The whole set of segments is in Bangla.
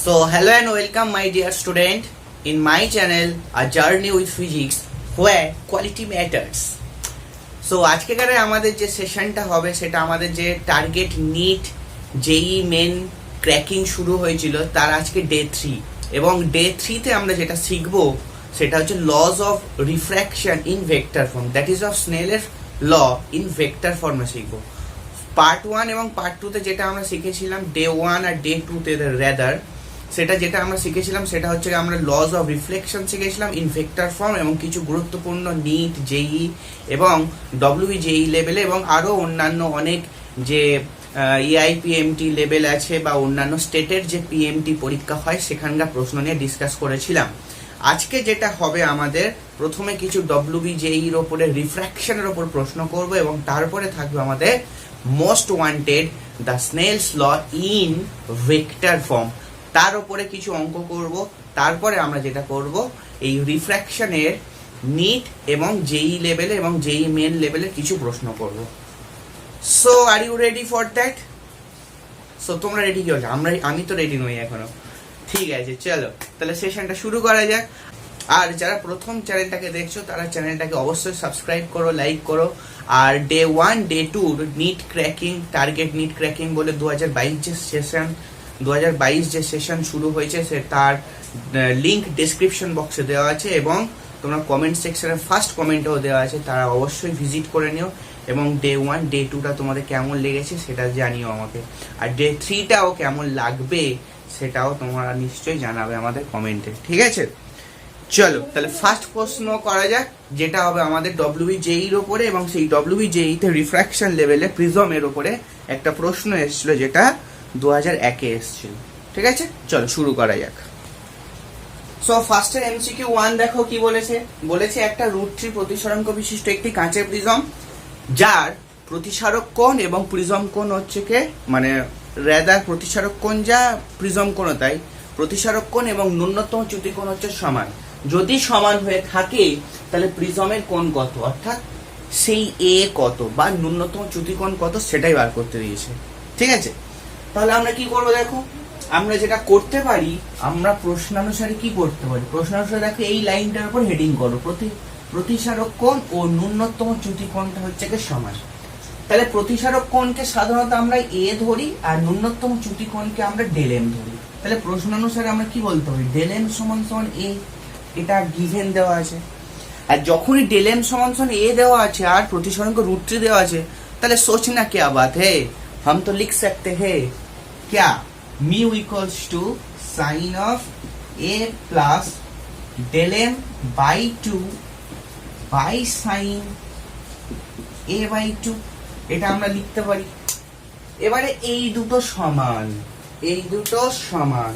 So, hello and welcome, my dear student, in my channel, A Journey with Physics, where quality matters. So, আজকেকারে আমাদের যে সেশনটা হবে সেটা আমাদের যে target NEET JEE Main cracking শুরু হয়েছিল তার আজকে ডে 3 এবং ডে 3 তে আমরা যেটা শিখব সেটা হচ্ছে laws of refraction in vector form, that is of স্নেলের ল ইন ভেক্টর ফর্মে শিখব। পার্ট 1 এবং পার্ট 2 তে যেটা আমরা শিখেছিলাম ডে 1 আর ডে 2 তে রেদার, সেটা যেটা আমরা শিখেছিলাম সেটা হচ্ছে আমরা লজ অফ রিফ্লেকশন শিখেছিলাম ইন ভেক্টর ফর্ম এবং কিছু গুরুত্বপূর্ণ নিট জেই এবং ডব্লিউবি জেই লেভেলে এবং আরও অন্যান্য অনেক যে ইআইপিএমটি লেভেল আছে বা অন্যান্য স্টেটের যে পিএমটি পরীক্ষা হয় সেখানকার প্রশ্ন নিয়ে ডিসকাস করেছিলাম। আজকে যেটা হবে আমাদের প্রথমে কিছু ডব্লিউবি জেইর ওপরে রিফ্র্যাকশনের ওপর প্রশ্ন করব এবং তারপরে থাকবে আমাদের most wanted the Snell's law in vector form, তার উপরে কিছু অঙ্ক করব। তারপরে আমরা যেটা করব এই রিফ্র্যাকশনের নিট এবং জেই লেভেলে এবং জেই মেন লেভেলে কিছু প্রশ্ন করব। So are you ready for that? So তোমরা রেডি কি হচ্ছে? আমি তো রেডি নই এখনো। ঠিক আছে, চলো তাহলে সেশনটা শুরু করা যাক। আর যারা প্রথম চ্যানেলটাকে দেখছো তারা চ্যানেলটাকে অবশ্যই সাবস্ক্রাইব করো, লাইক করো। আর day 1 day 2 NEET cracking, target NEET cracking বলে 2022 যে সেশন শুরু হয়েছে সে তার লিংক ডেসক্রিপশন বক্সে দেওয়া আছে এবং তোমরা কমেন্ট সেকশনে ফার্স্ট কমেন্টও দেওয়া আছে, তারা অবশ্যই ভিজিট করে নিও এবং ডে 1 ডে 2টা তোমাদের কেমন লেগেছে সেটা জানিও আমাকে। আর ডে 3টাও কেমন লাগবে সেটাও তোমরা নিশ্চয়ই জানাবে আমাদের কমেন্টে, ঠিক আছে? চলো তাহলে ফার্স্ট প্রশ্ন করা যাক, যেটা হবে আমাদের ডব্লিউবি জেইর ওপরে এবং সেই ডব্লিউবি জেইতে রিফ্র্যাকশন লেভেলে প্রিজমের ওপরে একটা প্রশ্ন এসেছিল যেটা 2001-এ এসেছিল। ঠিক আছে, চলো শুরু করা যাক। সো ফার্স্টে এমসিকিউ 1 দেখো কি বলেছে। বলেছে একটা √3 প্রতিসরাঙ্ক বিশিষ্ট একটি কাঁচের প্রিজম যার প্রতিসারক কোণ এবং প্রিজম কোণ হচ্ছে কে মানে রেদার প্রতিসারক কোণ যা প্রিজম কোণ তাই, প্রতিসারক কোণ এবং ন্যূনতম চ্যুতি কোণ হচ্ছে সমান। যদি সমান হয়ে থাকে তাহলে প্রিজমের কোণ কত, অর্থাৎ সেই এ কত বা ন্যূনতম চ্যুতি কোণ কত সেটাই বার করতে দিয়েছে। ঠিক আছে, তাহলে আমরা কি করবো দেখো, আমরা যেটা করতে পারি আমরা প্রশ্নানুসারে কি করতে পারি, প্রশ্নানুসারে দেখো এই লাইনটার উপর হেডিং করো প্রতিসারক কোণ ও ন্যূনতম চ্যুতি কোণটা হচ্ছে কি সমান। তাহলে প্রতিসারক কোণকে সাধারণত আমরা এ ধরি আর ন্যূনতম চ্যুতি কোণকে আমরা ডেল এম ধরি। তাহলে প্রশ্নানুসারে আমরা কি বলতে পারি, ডেল এম সমান সমান এ, এটা গিভেন দেওয়া আছে। আর যখনই ডেল এম সমান সমান এ দেওয়া আছে আর প্রতিসরাঙ্ক √3 দেওয়া আছে তাহলে सोचना क्या बात है, हम तो लिख सकते हैं क्या, mu equals to sine of A plus del m by 2 by sine A by 2, এটা আমরা লিখতে পারি। এবারে এই দুটো সমান,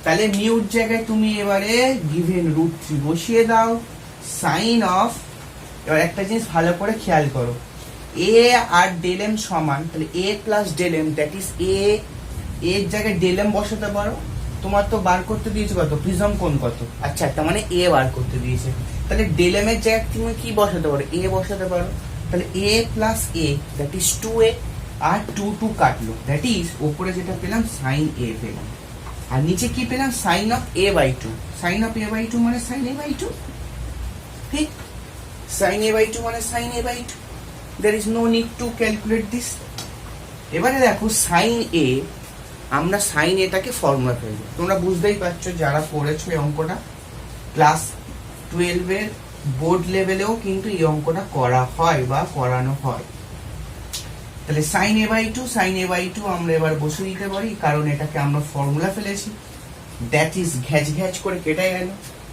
তাহলে মিউর জায়গায় তুমি এবারে গিভেন √3 বসিয়ে দাও, সাইন অফ। এবার একটা জিনিস ভালো করে খেয়াল করো, এ আর ডেল এম সমান, তাহলে A plus del M that is A, এর জায়গায় ডেল এম বসাতে পারো। তোমার তো বার করতে দিয়েছে কত, প্রিজম কোণ কত, আচ্ছা তার মানে এ বার করতে দিয়েছে। তাহলে ডেল এম এর জায়গায় তুমি কি বসাতে পারো, এ বসাতে পারো। তাহলে A plus A that is 2a আর 2 কাটলো, দ্যাট ইজ ওপরে যেটা পেলাম সাইন এ পেলাম আর নিচে কি পেলাম sine of a by 2। Sine of a by 2 মানে সাইন এ বাই 2, ঠিক? সাইন এ বাই 2 মানে sine a by 2, there is no need to calculate this। এবারে দেখো সাইন এ, আমরা সাইন এটাকে ফর্মুলা ফেলবো। তোমরা বুঝতেই পারছো যারা পড়েছো এই অঙ্কটা, ক্লাস 12 এর বোর্ড লেভেলেও কিন্তু এই অঙ্কটা করা হয় বা করানো হয়। তাহলে সাইন এ বাই 2 আমরা এবার বসে দিতে পারি কারণ এটাকে আমরা ফর্মুলা ফেলেছি, দ্যাট ইজ ঘ্যাচ করে কেটে গেল।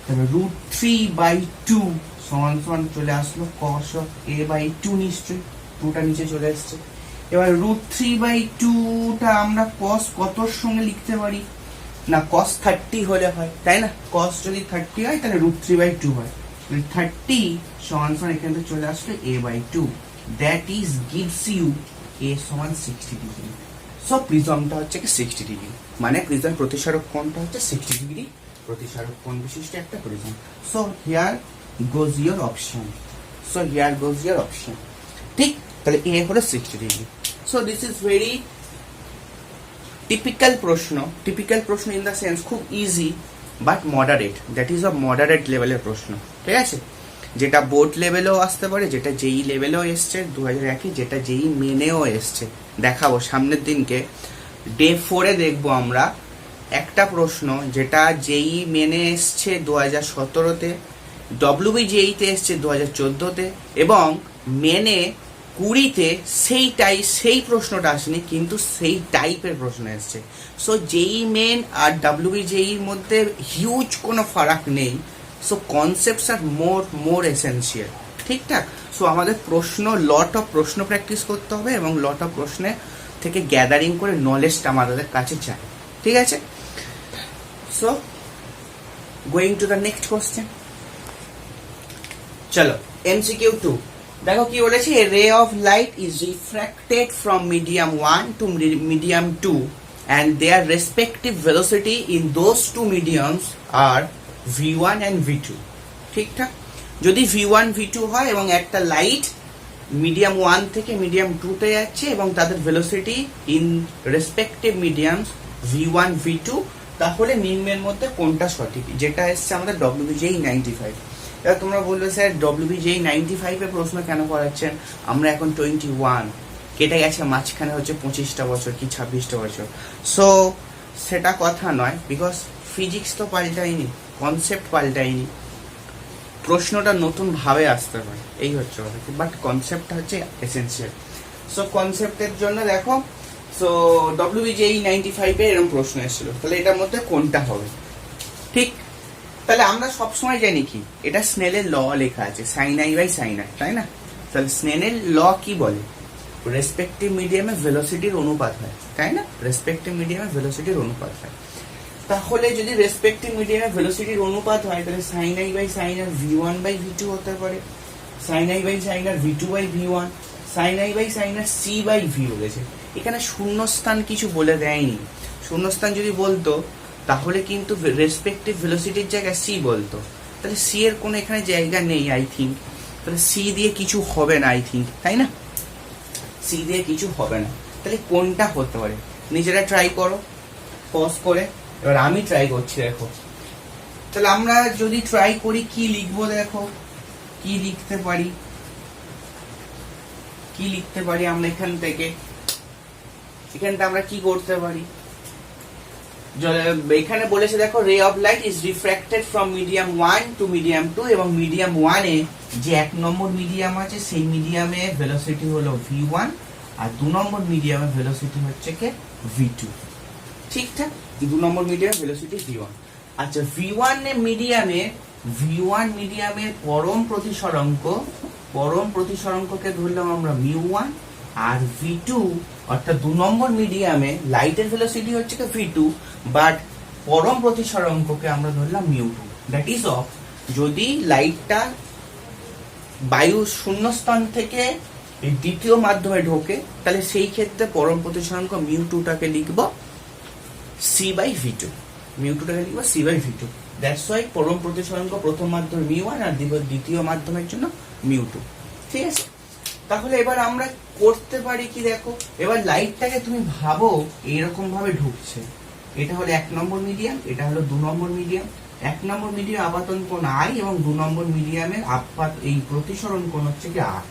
তাহলে √3/2 সমান সমান চলে আসলো cos অফ a বাই 2, নিশ্চয়ই 2টা নিচে চলে আসছে। এবার √3/2টা আমরা cos কতর সঙ্গে লিখতে পারি না, cos 30 হলে হয়, তাই না? cos যদি 30 হয় তাহলে √3/2 হয়, 30 সমান সমান এখান থেকে চলে আসলো a by 2, that is gives you a সমান 60 ডিগ্রি। সো প্রিজমটা হচ্ছে কি 60 ডিগ্রি, মানে প্রিজম প্রতিসারক কোণটা হচ্ছে 60 ডিগ্রি প্রতিসারক কোণ বিশিষ্ট একটা prism. So here goes your option, ঠিক? তাহলে a হলো 60 degree. So this is very typical প্রশ্ন ইন দ্য সেন্স খুব easy but moderate, that is a moderate লেভেলের প্রশ্ন, ঠিক আছে, যেটা বোর্ড লেভেলেও আসতে পারে, যেটা যেই লেভেলেও এসছে 2001, যেটা যেই মেনেও এসছে। দেখাবো সামনের দিনকে, ডে 4-এ দেখবো আমরা একটা প্রশ্ন যেটা যেই মেনে এসছে 2017-তে, ডব্লিউবি যেইতে এসছে 2014-তে, এবং মেনে 20-তে সেই প্রশ্নটা আসেনি, কিন্তু সেই টাইপের প্রশ্ন এসছে। সো যেই মেন আর ডব্লিউবি যেইর মধ্যে হিউজ কোনো ফারাক নেই। সো কনসেপ্টস আর মোর এসেন্সিয়াল, ঠিকঠাক। সো আমাদের লট অফ প্রশ্ন প্র্যাকটিস করতে হবে এবং লট অফ প্রশ্নে থেকে গ্যাদারিং করে নলেজটা আমাদের কাছে চাই, ঠিক আছে। So going to the next question, চলো MCQ 2 দেখো কি বলেছে, A ray of light is refracted from medium 1 to medium 2 and their respective velocity in those two mediums are v1 and v2, ঠিকঠাক। যদি v1 v2 হয় এবং একটা লাইট মিডিয়াম 1 থেকে মিডিয়াম 2 তে যাচ্ছে এবং তাদের velocity in respective mediums v1 v2, তাহলে নিম্নের মধ্যে কোনটা সঠিক, যেটা এসছে আমাদের WBJEE 95। এবার তোমরা বলবে স্যার WBJEE 95 এর প্রশ্ন কেন করাচ্ছেন, আমরা এখন 21, কেটে গেছে মাঝখানে হচ্ছে 25টা বছর কি 26টা বছর। সো সেটা কথা নয়, বিকজ ফিজিক্স তো পাল্টায়নি, কনসেপ্ট পাল্টায়নি, প্রশ্নটা নতুন ভাবে আসতে পারে, এই হচ্ছে কথা, বাট কনসেপ্টটা হচ্ছে এসেন্সিয়াল। সো কনসেপ্টের জন্য দেখো, সো WBJEE 95-এ এরকম প্রশ্ন এসেছিল, তাহলে এটার মধ্যে কোনটা হবে, ঠিক। তাহলে আমরা সবসময় জানি কি, এটা স্নেলের ল লেখা আছে, sine I by sine i, তাই না। তাহলে স্নেলের ল কি বলে, রেসপেক্টিভ মিডিয়ামে ভেলোসিটির অনুপাত হয়, তাই না, রেসপেক্টিভ মিডিয়ামে ভেলোসিটির অনুপাত হয়। তাহলে যদি রেসপেক্টিভ মিডিয়ামে ভেলোসিটির অনুপাত হয়, তাহলে sine I by sine r v1 by v2 হতে পারে, sine I by sine r v2 by v1, sine I by sine r c by v বলেছে। এখানে শূন্যস্থান কিছু বলে দেয়নি, শূন্যস্থান যদি বলতো তাহলে কিন্তু রেসপেক্টিভ ভেলোসিটির জায়গায় c বলতো, তাহলে c এর কোনো এখানে জায়গা নেই আই থিঙ্ক, তাহলে c দিয়ে কিছু হবে না আই থিঙ্ক, তাই না, c দিয়ে কিছু হবে না। তাহলে কোনটা হতে পারে, নিজেরা ট্রাই করো পজ করে, এবার আমি ট্রাই করছি, দেখো। তাহলে আমরা যদি ট্রাই করি কি লিখবো, দেখো কি লিখতে পারি আমরা এখান থেকে আমরা কি করতে পারি, এখানে বলেছে দেখো, রে of light is refracted from medium 1 to medium 2, এবং মিডিয়াম 1-এ যে 1 নম্বর মিডিয়াম আছে সেই মিডিয়ামে ভেলোসিটি হলো v1 আর 2 নম্বর মিডিয়ামে ভেলোসিটি হচ্ছে কি v2, ঠিকঠাক। 2 নম্বর মিডিয়ামে ভেলোসিটি v1। আচ্ছা, v1 মিডিয়ামের পরম প্রতিসরাঙ্ককে ধরলাম আমরা μ1, আর v2 অর্থাৎ 2 নম্বর মিডিয়ামে লাইটের ভেলোসিটি হচ্ছে কি v2, বাট পরম প্রতিসরাঙ্ককে আমরা ধরলাম μ2, দ্যাট ইজ অফ, যদি লাইটটা বায়ু শূন্যস্থান থেকে দ্বিতীয় মাধ্যমে ঢোকে, তাহলে সেই ক্ষেত্রে পরম প্রতিসরাঙ্ক μ2টাকে লিখব c by v2, that's why পরম প্রতিসরাঙ্ক প্রথম মাধ্যমে μ1 আর দ্বিতীয় মাধ্যমের জন্য μ2, ঠিক আছে। তাহলে এবার আমরা করতে পারি কি, দেখো এবার লাইটটাকে তুমি ভাবো এইরকম ভাবে ঢুকছে, এটা হলো 1 নম্বর মিডিয়াম, এটা হলো 2 নম্বর মিডিয়াম, 1 নম্বর মিডিয়াম আপাতন কোণ I এবং 2 নম্বর মিডিয়ামের এই প্রতিসরণ কোণ হচ্ছে কি R,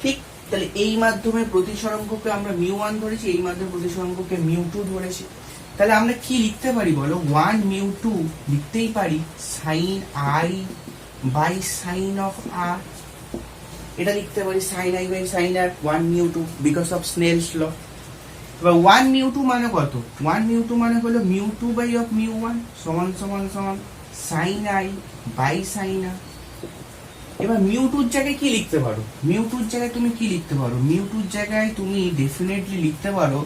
ঠিক। তাহলে এই মাধ্যমে প্রতিসরাঙ্ককে আমরা μ1 ধরেছি, এই মাধ্যমে প্রতিসরাঙ্ককে μ2 ধরেছি। তাহলে আমরা কি লিখতে পারি বলো, 1 μ2 লিখতেই পারি sine I by sine of R, এটা লিখতে পারি sine I by sine R 1 μ2 because of Snell's law. এবার 1 μ2 মানে কত, 1 μ2 মানে হলো μ2 বাই অফ μ1 সমান সমান সমান sine I by sine R। এবার μ2 এর জায়গায় কি লিখতে পারো, μ2 এর জায়গায় তুমি কি লিখতে পারো, μ2 এর জায়গায় তুমি ডেফিনেটলি লিখতে পারো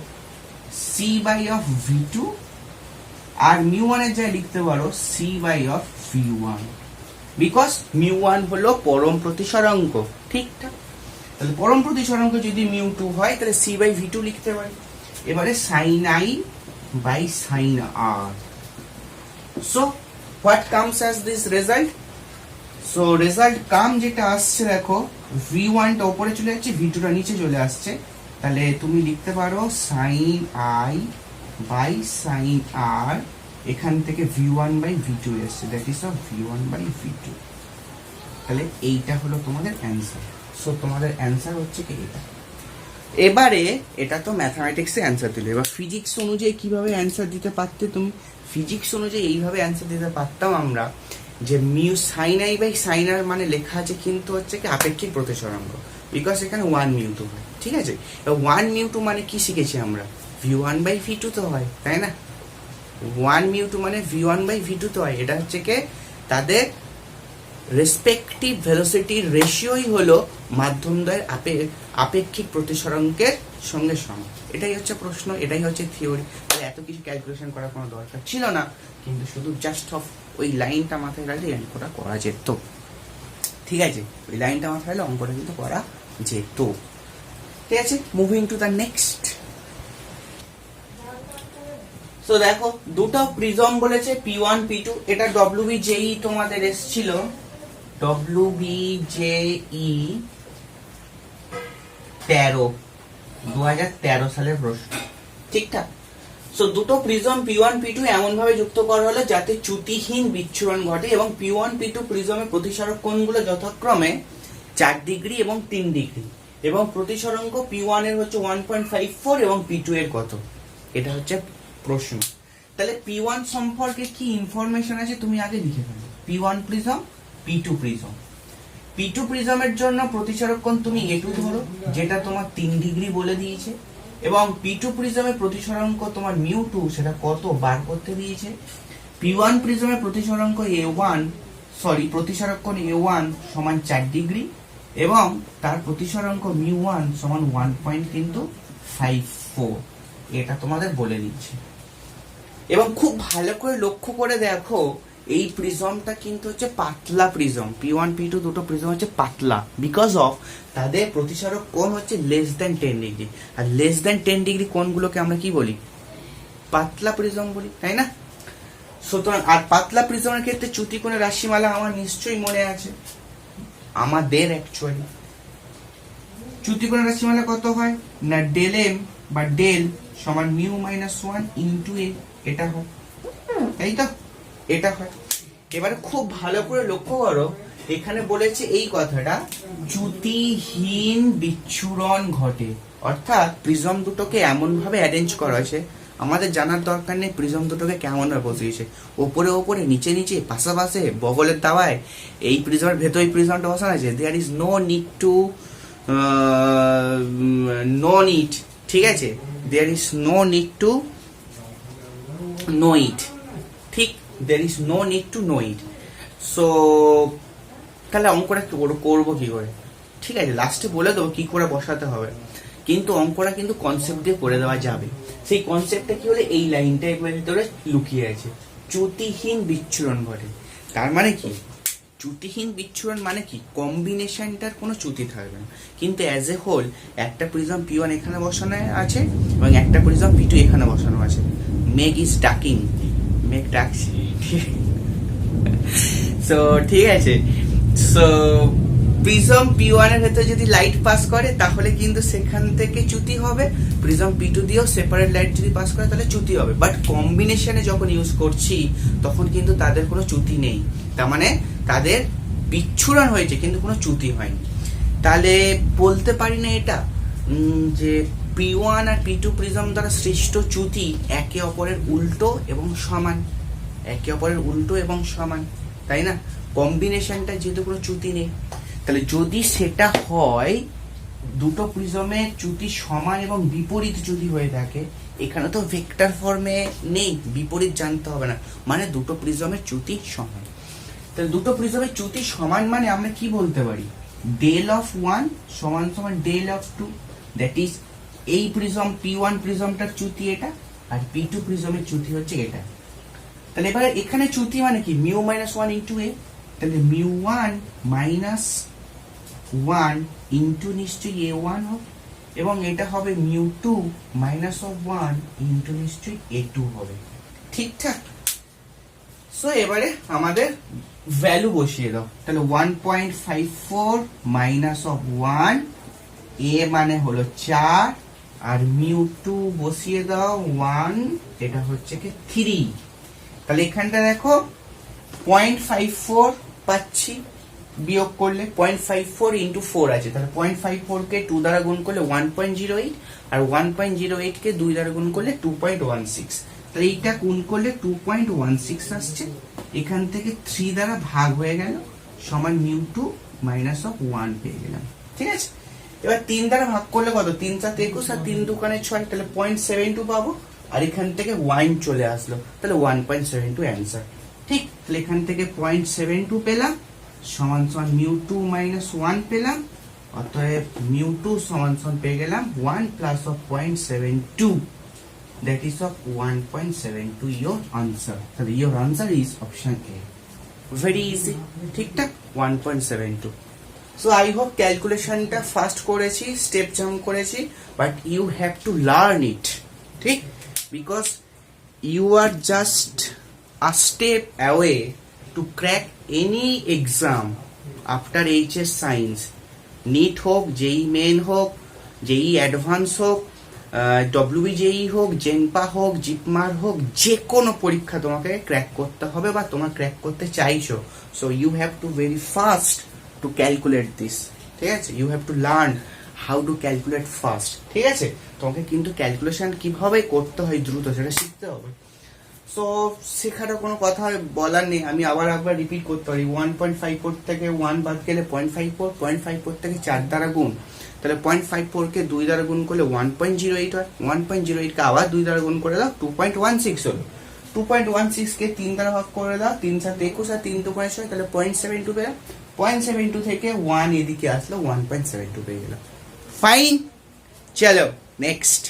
c বাই অফ v2, আর μ1 এর জায়গায় লিখতে পারো c by of v1, because μ1 হলো পরম প্রতিসরাঙ্ক, ঠিকঠাক। তাহলে পরম প্রতিসরাঙ্ক যদি μ2 হয়, তাহলে c বাই v2 লিখতে পারি। এবারে sine I by sine R। So what comes as this result, so result come যেটা আসছে, দেখো v1 টা উপরে চলে যাচ্ছে, v2 টা নিচে চলে আসছে, তাহলে তুমি লিখতে পারো সাইন I বাই সাইন আর, এখান থেকে v1 বাই v2 এসছে, that is of v1 by v2। তাহলে এইটা হলো তোমাদের অ্যান্সার। সো তোমাদের অ্যান্সার হচ্ছে কি এটা। এবারে এটা তো ম্যাথমেটিক্সে অ্যান্সার দিলে, এবার ফিজিক্স অনুযায়ী কিভাবে অ্যান্সার দিতে পারতে তুমি? ফিজিক্স অনুযায়ী এইভাবে অ্যান্সার দিতে পারতাম আমরা, যে mu sine I by sine R মানে লেখা আছে কিন্তু হচ্ছে কি আপেক্ষিক প্রতিসরাঙ্ক, বিকজ এখানে 1 মিউ টু হয়, ঠিক আছে। 1 মিউ টু মানে কি শিখেছি আমরা? v1 বাই v2 তো হয়, তাই না? 1 মিউ টু মানে v1 বাই v2 তো হয়। এটা হচ্ছে কি তাদের রেসপেক্টিভ ভেলোসিটির রেশিওই হলো মাধ্যমদ্বয়ের আপেক্ষিক প্রতিসরাঙ্কের সঙ্গে সমান। এটাই হচ্ছে প্রশ্ন, এটাই হচ্ছে থিওরি। তাহলে এত কিছু ক্যালকুলেশন করার কোনো দরকার ছিল না, কিন্তু শুধু জাস্ট অফ ওই লাইনটা মাথায় রাখলে অঙ্কটা করা যেত, ঠিক আছে। ওই লাইনটা মাথায় রাখলে অঙ্কটা কিন্তু করা যেত, ঠিক আছে। Moving to the next. তো দেখো দুটো প্রিজম বলেছে P1 P2, এটা WBJE তোমাদের এসেছিল, WBJE 2013 সালের প্রশ্ন, ঠিকঠাক। সো দুটো প্রিজম P1 P2 এমন ভাবে যুক্ত করা হলো যাতে চ্যুতিহীন বিচ্ছুরণ ঘটে, এবং P1 P2 প্রিজমের প্রতিসরক কোণগুলো যথাক্রমে 4 ডিগ্রি এবং 3 ডিগ্রি, এবং প্রতিসরাঙ্ক P1 এর হচ্ছে 1.54 এবং P2 এর কত, এটা হচ্ছে প্রশ্ন। তাহলে P1 সম্পর্কে কি ইনফরমেশন আছে তুমি আগে লিখে ফেলো। P1 prism, P2 prism. P2 প্রিজমের জন্য প্রতিসরক কোণ তুমি A2 ধরো, যেটা তোমার 3 ডিগ্রি বলে দিয়েছে, এবং P2 প্রিজমের প্রতিসরাঙ্ক তোমার μ2 সেটা কত বার করতে দিয়েছে। P1 প্রিজমের প্রতিসরাঙ্ক প্রতিসরক কোণ A1 সমান 4 ডিগ্রি, এবং তার প্রতিসরাঙ্ক μ1 সমান 1.54, এটা তোমাদের বলে দিচ্ছে। এবং খুব ভালো করে লক্ষ্য করে দেখো, এই প্রিজমটা কিন্তু হচ্ছে পাতলা প্রিজম। P1 P2 দুটো প্রিজম হচ্ছে পাতলা, বিকজ অফ তাদের প্রতিসরক কোণ হচ্ছে লেস দেন 10 ডিগ্রি, আর লেস দেন 10 ডিগ্রি কোণগুলোকে আমরা কি বলি? পাতলা প্রিজম বলি, তাই না? সুতরাং আর পাতলা প্রিজমের ক্ষেত্রে চ্যুতি কোণের রাশিমালা আমার নিশ্চয়ই মনে আছে, আমাদের অ্যাকচুয়ালি চ্যুতি কোণের রাশিমালা কত হয় না, ডেল এম বা ডেল সমান মিউ মাইনাস 1 ইন্টু এ, এটা হয়, তাই তো? এটা হয়। এবারে খুব ভালো করে লক্ষ্য করো, এখানে বলেছে এই কথাটা, চ্যুতিহীন বিচ্ছুরণ ঘটে, অর্থাৎ প্রিজম দুটোকে এমন ভাবে অ্যারেঞ্জ করা হয়েছে, আমাদের জানার দরকার নেই প্রিজম দুটোকে কেমন ভাবে বসিয়েছে, ওপরে ওপরে, নিচে নিচে, পাশাপাশি, বগলের দাওয়ায়। এই প্রিজমের ভেতরে প্রিজমটা বসানো আছে, there is no need to ঠিক আছে, there is no need to know it, ঠিক, there is no need to know it. So তাহলে অঙ্কটা করবো কি করে? ঠিক আছে, লাস্টে বলে দেবো কি করে বসাতে হবে, কিন্তু অঙ্কটা কিন্তু কনসেপ্ট দিয়ে করে দেওয়া যাবে। সেই কনসেপ্টটা কি হলে এই লাইনটা একবার ভিতরে লুকিয়ে আছে, চ্যুতিহীন বিচ্ছুরণ ঘটে। তার মানে কি? চ্যুতিহীন বিচ্ছুরণ মানে কি? কম্বিনেশনটার কোনো চ্যুতি থাকবে না, কিন্তু অ্যাজ এ হোল একটা প্রিজম P1 এখানে বসানো আছে এবং একটা প্রিজম P2 এখানে বসানো আছে। মেঘ ইজ ডাকিং, মেঘ ডাকছে, সো ঠিক আছে। সো প্রিজম P1 এর ভেতরে যদি লাইট পাস করে তাহলে কিন্তু সেখান থেকে চ্যুতি হবে, প্রিজম P2 দিয়েও সেপারেট লাইট যদি পাস করে তাহলে চ্যুতি হবে, বাট কম্বিনেশনে যখন ইউজ করছি তখন কিন্তু তাদের কোনো চ্যুতি নেই, তার মানে তাদের বিচ্ছুরণ হয়েছে কিন্তু কোনো চ্যুতি হয়নি। তাহলে বলতে পারি না এটা যে P1 আর P2 প্রিজম দ্বারা সৃষ্ট চ্যুতি একে অপরের উল্টো এবং সমান, একে অপরের উল্টো এবং সমান, তাই না? কম্বিনেশনটা যেহেতু কোনো চ্যুতি নেই, তাহলে যদি সেটা হয়, দুটো প্রিজমের চ্যুতি সমান এবং বিপরীত যদি হয়ে থাকে, এখানে তো ভেক্টর ফর্মে নেই, বিপরীত জানতে হবে না, মানে দুটো প্রিজমের চ্যুতি সমান। তাহলে দুটো প্রিজমের চ্যুতি সমান মানে আমরা কি বলতে পারি? ডেল অফ 1 সমান সমান ডেল অফ 2, দ্যাট ইজ এই প্রিজম P1 প্রিজমটার চ্যুতি এটা, আর P2 প্রিজমের চ্যুতি হচ্ছে এটা। তাহলে এবার এখানে চ্যুতি মানে কি? মিউ মাইনাস 1 ইন্টু এ, তাহলে মিউ1 মাইনাস 1 ইন্টু নিশ্চয়ই A1 হবে, এবং এটা হবে মিউ2 মাইনাস অফ 1 ইন্টু নিশ্চয়ই A2 হবে, ঠিকঠাক। সো এবারে আমাদের ভ্যালু বসিয়ে দাও, তাহলে 1.54 মাইনাস অফ 1, এ মানে হলো 4 আর μ2 বসিয়ে দাও 1, এটা হচ্ছে কি 3। তাহলে এখানটা দেখো 0.54 পাচ্ছি, বিয়োগ করলে 0.54 ইন্টু 4 আছে, তাহলে 0.54 কে 2 দ্বারা গুণ করলে 1.08, আর 1.08 কে 2 দ্বারা গুণ করলে 2.16। তাহলে এইটা গুণ করলে 2.16 আসছে, এখান থেকে 3 দ্বারা ভাগ হয়ে গেল, সমান μ2 মাইনাস অফ 1 পেয়ে গেলাম। ঠিক আছে, এবার 3 দ্বারা ভাগ করলে কত, 3 7 21 আর 3 2 6, তাহলে 0.72 পাবো, আর এখান থেকে 1 চলে আসলো, তাহলে 1.72 অ্যান্সার। ঠিক, তাহলে এখান থেকে 0.72 পেলাম, সমান সমান μ2 মাইনাস 1 পেলাম, অতএব μ2 সমান সমান পেয়ে গেলাম 1 plus of 0.72, that is of 1.72 your answer. So your answer is option A. Very easy, ঠিকঠাক 1.72. So I hope calculation টা ফাস্ট করেছি, স্টেপ জাম্প করেছি, but you have to learn it, ঠিক, because you are just a step away to crack any exam after HS Science. NEET হোক, JEE মেন হোক, JEE অ্যাডভান্স হোক, WBJEE হোক, জেনপা হোক, জিপমার হোক, যে কোনো পরীক্ষা তোমাকে ক্র্যাক করতে হবে বা তোমার ক্র্যাক করতে চাইছো। So you have to very fast to calculate this, ঠিক আছে, you have to learn how to calculate fast, ঠিক আছে, তোমাকে কিন্তু ক্যালকুলেশন কিভাবে করতে হয় দ্রুত সেটা শিখতে হবে। সো শেখাটা কোনো কথা বলার নেই, আমি আবার একবার রিপিট করতে পারি, 1.54 থেকে 1 বাদ গেলে 0.54, 0.54 থেকে 4 দ্বারা গুণ, তাহলে 0.54 কে 2 দ্বারা গুণ করলে 1.08 হয়, 1.08 কে আবার 2 দ্বারা গুণ করে দাও 2.16 হলো, 2.16 কে 3 দ্বারা ভাগ করে দাও, 3 7 21 আর 3 2 6, তাহলে 0.72 পেলাম, 0.72 থেকে 1 এদিকে আসলো, 1.72 পেয়ে গেলাম। ফাইন, চলো নেক্সট।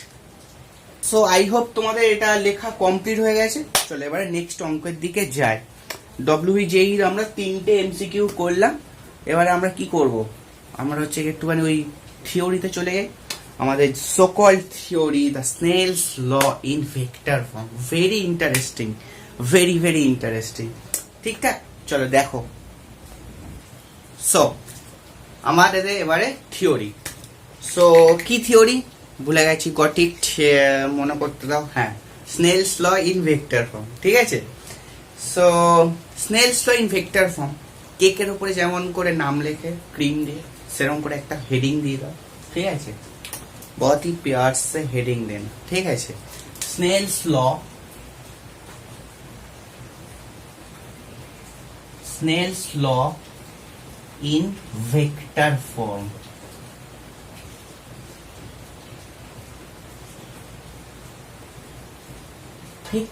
সো আই হোপ তোমাদের এটা লেখা কমপ্লিট হয়ে গেছে। চলো এবারে নেক্সট অঙ্কের দিকে যাই। WBJEE আমরা 3টে MCQ করলাম, এবারে আমরা কি করব, আমরা হচ্ছে একটুখানি ওই থিওরিতে চলে যাই। আমাদের so called theory, the Snell's law in vector form, very interesting, very very interesting, ঠিকঠাক। চলো দেখো, সো আমাদের এবারে থিওরি। সো কি থিওরি ভুলে গেছি, গট ইট, মনে করতে দাও, হ্যাঁ, Snell's law in vector form, ঠিক আছে। So Snell's law in vector form, কেকের উপরে যেমন করে নাম লেখে ক্রিম দিয়ে, সেরকম করে একটা হেডিং দিয়ে দাও, ঠিক আছে, बहुत ही प्यार से हेडिंग देना, ठीक है। Snell's law in vector form, ठीक।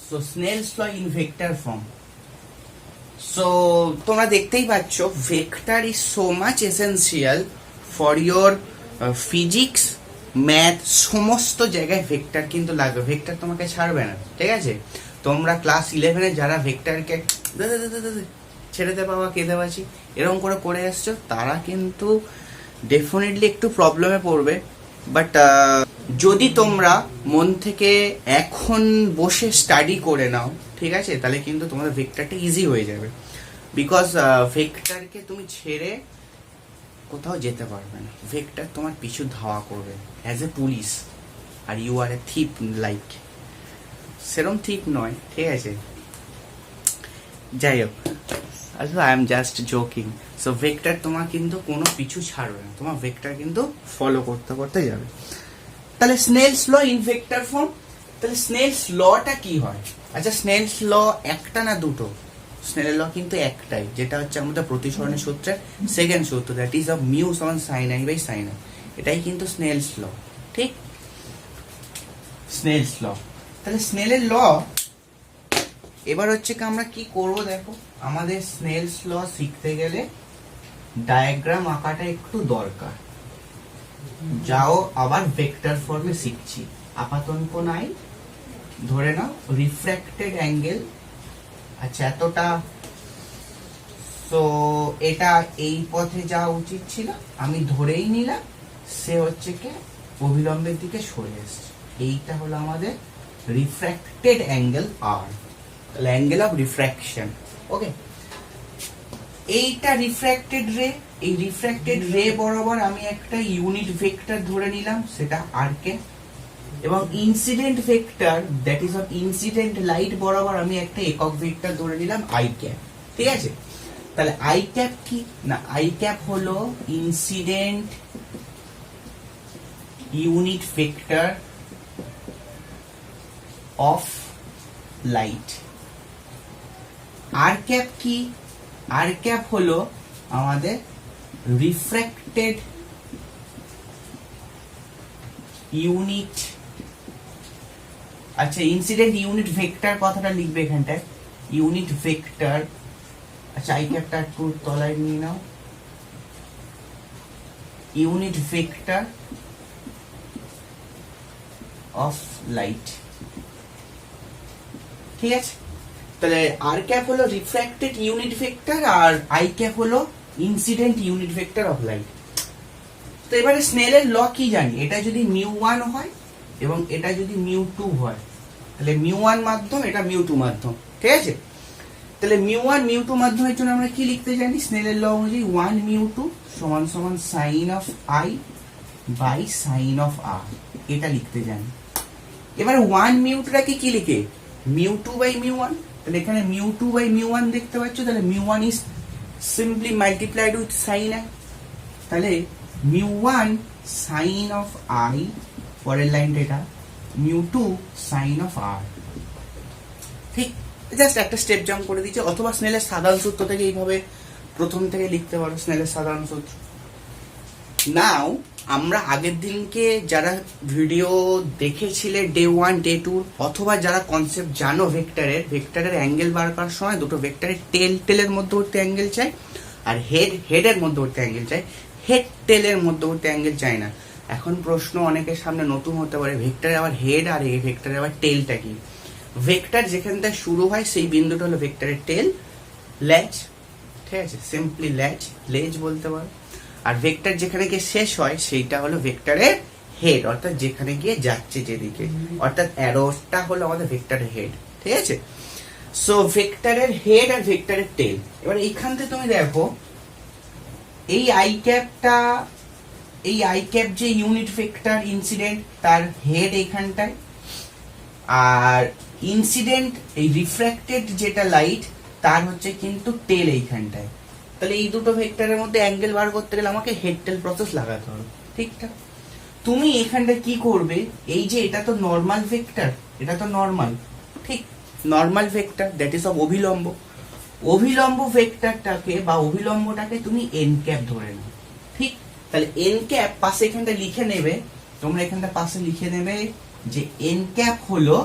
So Snell's law in vector form, so তোমরা দেখতেই পাচ্ছ vector is so much essential for your physics, math, সমস্ত জায়গায় ভেক্টর কিন্তু লাগবে, ভেক্টর তোমাকে ছাড়বে না, ঠিক আছে। তোমরা ক্লাস 11-এ যারা ভেক্টরকে ছেড়েতে পাওয়া কেঁদে পাচ্ছি এরকম করে পড়ে এসছো, তারা কিন্তু ডেফিনেটলি একটু প্রবলেমে পড়বে। বাট যদি তোমরা মন থেকে এখন বসে স্টাডি করে নাও, ঠিক আছে, তাহলে কিন্তু তোমাদের ভেক্টরটা ইজি হয়ে যাবে। বিকজ ভেক্টরকে তুমি ছেড়ে কোথাও যেতে পারবে না, ভেক্টর তোমার পিছু ধাওয়া করবে অ্যাজ এ পুলিশ, আর you are a thief, like সেরম থিপ নয়, ঠিক আছে। যাই হোক, আসলে I am just joking. So vector তোমার কিন্তু কোনো পিছু ছাড়বে না, তোমার ভেক্টর কিন্তু ফলো করতে করতে যাবে। তাহলে Snell's law in vector form, তাহলে স্নেলস লটা কি হয়? আচ্ছা, স্নেলস ল একটা না দুটো? স্নেলের ল কিন্তু একটাই, যেটা হচ্ছে আমাদের প্রতিসরণের সূত্রের সেকেন্ড সূত্র, দ্যাট ইজ অফ মিউ সমান sine I by sine i, এটাই কিন্তু স্নেলস ল, ঠিক। স্নেলস ল, তাহলে স্নেলের ল এবার হচ্ছে কি আমরা কি করব দেখো, আমাদের স্নেলস ল শিখতে গেলে ডায়াগ্রাম আঁকাটা একটু দরকার। যাও আবার ভেক্টর ফর্মে শিখছি, আপাতত নাই, ধরে নাও রিফ্র্যাক্টেড অ্যাঙ্গেল, আচ্ছা এতটা, তো এটা এই পথে যাওয়া উচিত ছিল, আমি ধরেই নিলাম সে হচ্ছে কি অভিলম্বের দিকে সরে এসছে, এইটা হলো আমাদের রিফ্র্যাক্টেড অ্যাঙ্গেল আর, তাহলে অ্যাঙ্গেল অফ রিফ্র্যাকশন, ওকে। এইটা রিফ্র্যাক্টেড রে, এই রিফ্র্যাক্টেড রে বরাবর আমি একটা ইউনিট ভেক্টর ধরে নিলাম, সেটা আর ক্যাপ, এবং incident vector that is of incident light বরাবর আমি একটা একক ভেক্টর ধরে নিলাম আই ক্যাপ। ঠিক আছে, তাহলে আই ক্যাপ কি না, আই ক্যাপ হলো incident unit vector of light. R cap কি, আর ক্যাপ হলো আমাদের রিফ্র্যাক্টেড ইউনিট, আচ্ছা ইনসিডেন্ট ইউনিট ভেক্টর কথাটা লিখবে এখানটায়, ইউনিট ভেক্টর। আচ্ছা আই ক্যাপটা একটু তলায় নিয়ে নাও, ইউনিট ভেক্টর অফ লাইট। ঠিক আছে, তাহলে আর ক্যাপ হলো রিফ্র্যাক্টেড ইউনিট ভেক্টর আর আই ক্যাপ হলো incident unit vector of light. তো এবারে স্নেলের ল কি জানি, এটা যদি μ1 হয় এবং এটা যদি μ2 হয়, তাহলে μ1 মাধ্যম, এটা μ2 মাধ্যম। ঠিক আছে, তাহলে μ1 μ2 মাধ্যমের জন্য আমরা কি লিখতে জানি, স্নেলের ল অনুযায়ী 1 μ2 সমান সমান sine of I by sine of R, এটা লিখতে জানি। এবারে 1 μ2টাকে কি লিখে, μ2 বাই μ1, তাহলে এখানে μ2 বাই μ1 দেখতে পাচ্ছ, তাহলে μ1 is simply multiplied with sine I, তাহলে μ1 সাইন অফ আই, পরের লাইনটা এটা μ2 সাইন অফ আর। ঠিক, জাস্ট একটা স্টেপ জাম্প করে দিচ্ছে, অথবা স্নেলের সাধারণ সূত্র থেকে এইভাবে প্রথম থেকে লিখতে পারো, স্নেলের সাধারণ সূত্র। নাও আমরা আগের দিনকে যারা ভিডিও দেখেছিলে ডে 1 ডে 2, অথবা যারা কনসেপ্ট জানো ভেক্টরের অ্যাঙ্গেল বার করার সময় দুটো ভেক্টরের টেলের মধ্যবর্তী অ্যাঙ্গেল চাই, আর হেডের মধ্যবর্তী অ্যাঙ্গেল চাই, হেড টেলের মধ্যবর্তী অ্যাঙ্গেল চাই না। এখন প্রশ্ন অনেকের সামনে নতুন হতে পারে, ভেক্টরে আবার হেড আর এই ভেক্টরে আবার টেলটা কি? ভেক্টর যেখান থেকে শুরু হয় সেই বিন্দুটা হলো ভেক্টরের টেল, লেজ। ঠিক আছে, সিম্পলি লেজ বলতে পারো। আর ভেক্টর যেখানে গিয়ে শেষ হয় সেইটা হলো ভেক্টরের হেড, অর্থাৎ যেখানে গিয়ে যাচ্ছে যেদিকে, অর্থাৎ অ্যারোটা হলো আমাদের ভেক্টরের হেড। ঠিক আছে, সো ভেক্টরের হেড আর ভেক্টরের টেল। এবার এইখান থেকে তুমি দেখো এই আই ক্যাপ যে ইউনিট ভেক্টর ইনসিডেন্ট, তার হেড এইখানটায়, আর ইনসিডেন্ট এই রিফ্র্যাক্টেড যেটা লাইট তার হচ্ছে কিন্তু টেল এইখানটায়। তাহলে এই দুটো ভেক্টরের মধ্যে অ্যাঙ্গেল বার করতে গেলে আমাকে হেড টেল প্রসেস লাগাতে হবে। ঠিকঠাক, তুমি এখানটা কি করবে, এই যে এটা তো নর্মাল ভেক্টর, এটা তো নর্মাল, ঠিক normal vector that is of অভিলম্ব, অভিলম্ব ভেক্টরটাকে বা অভিলম্বটাকে তুমি এন ক্যাপ ধরে নাও। ঠিক, তাহলে এন ক্যাপ পাশে এখানটা লিখে নেবে, তোমরা এখানটা পাশে লিখে নেবে যে এন ক্যাপ হলো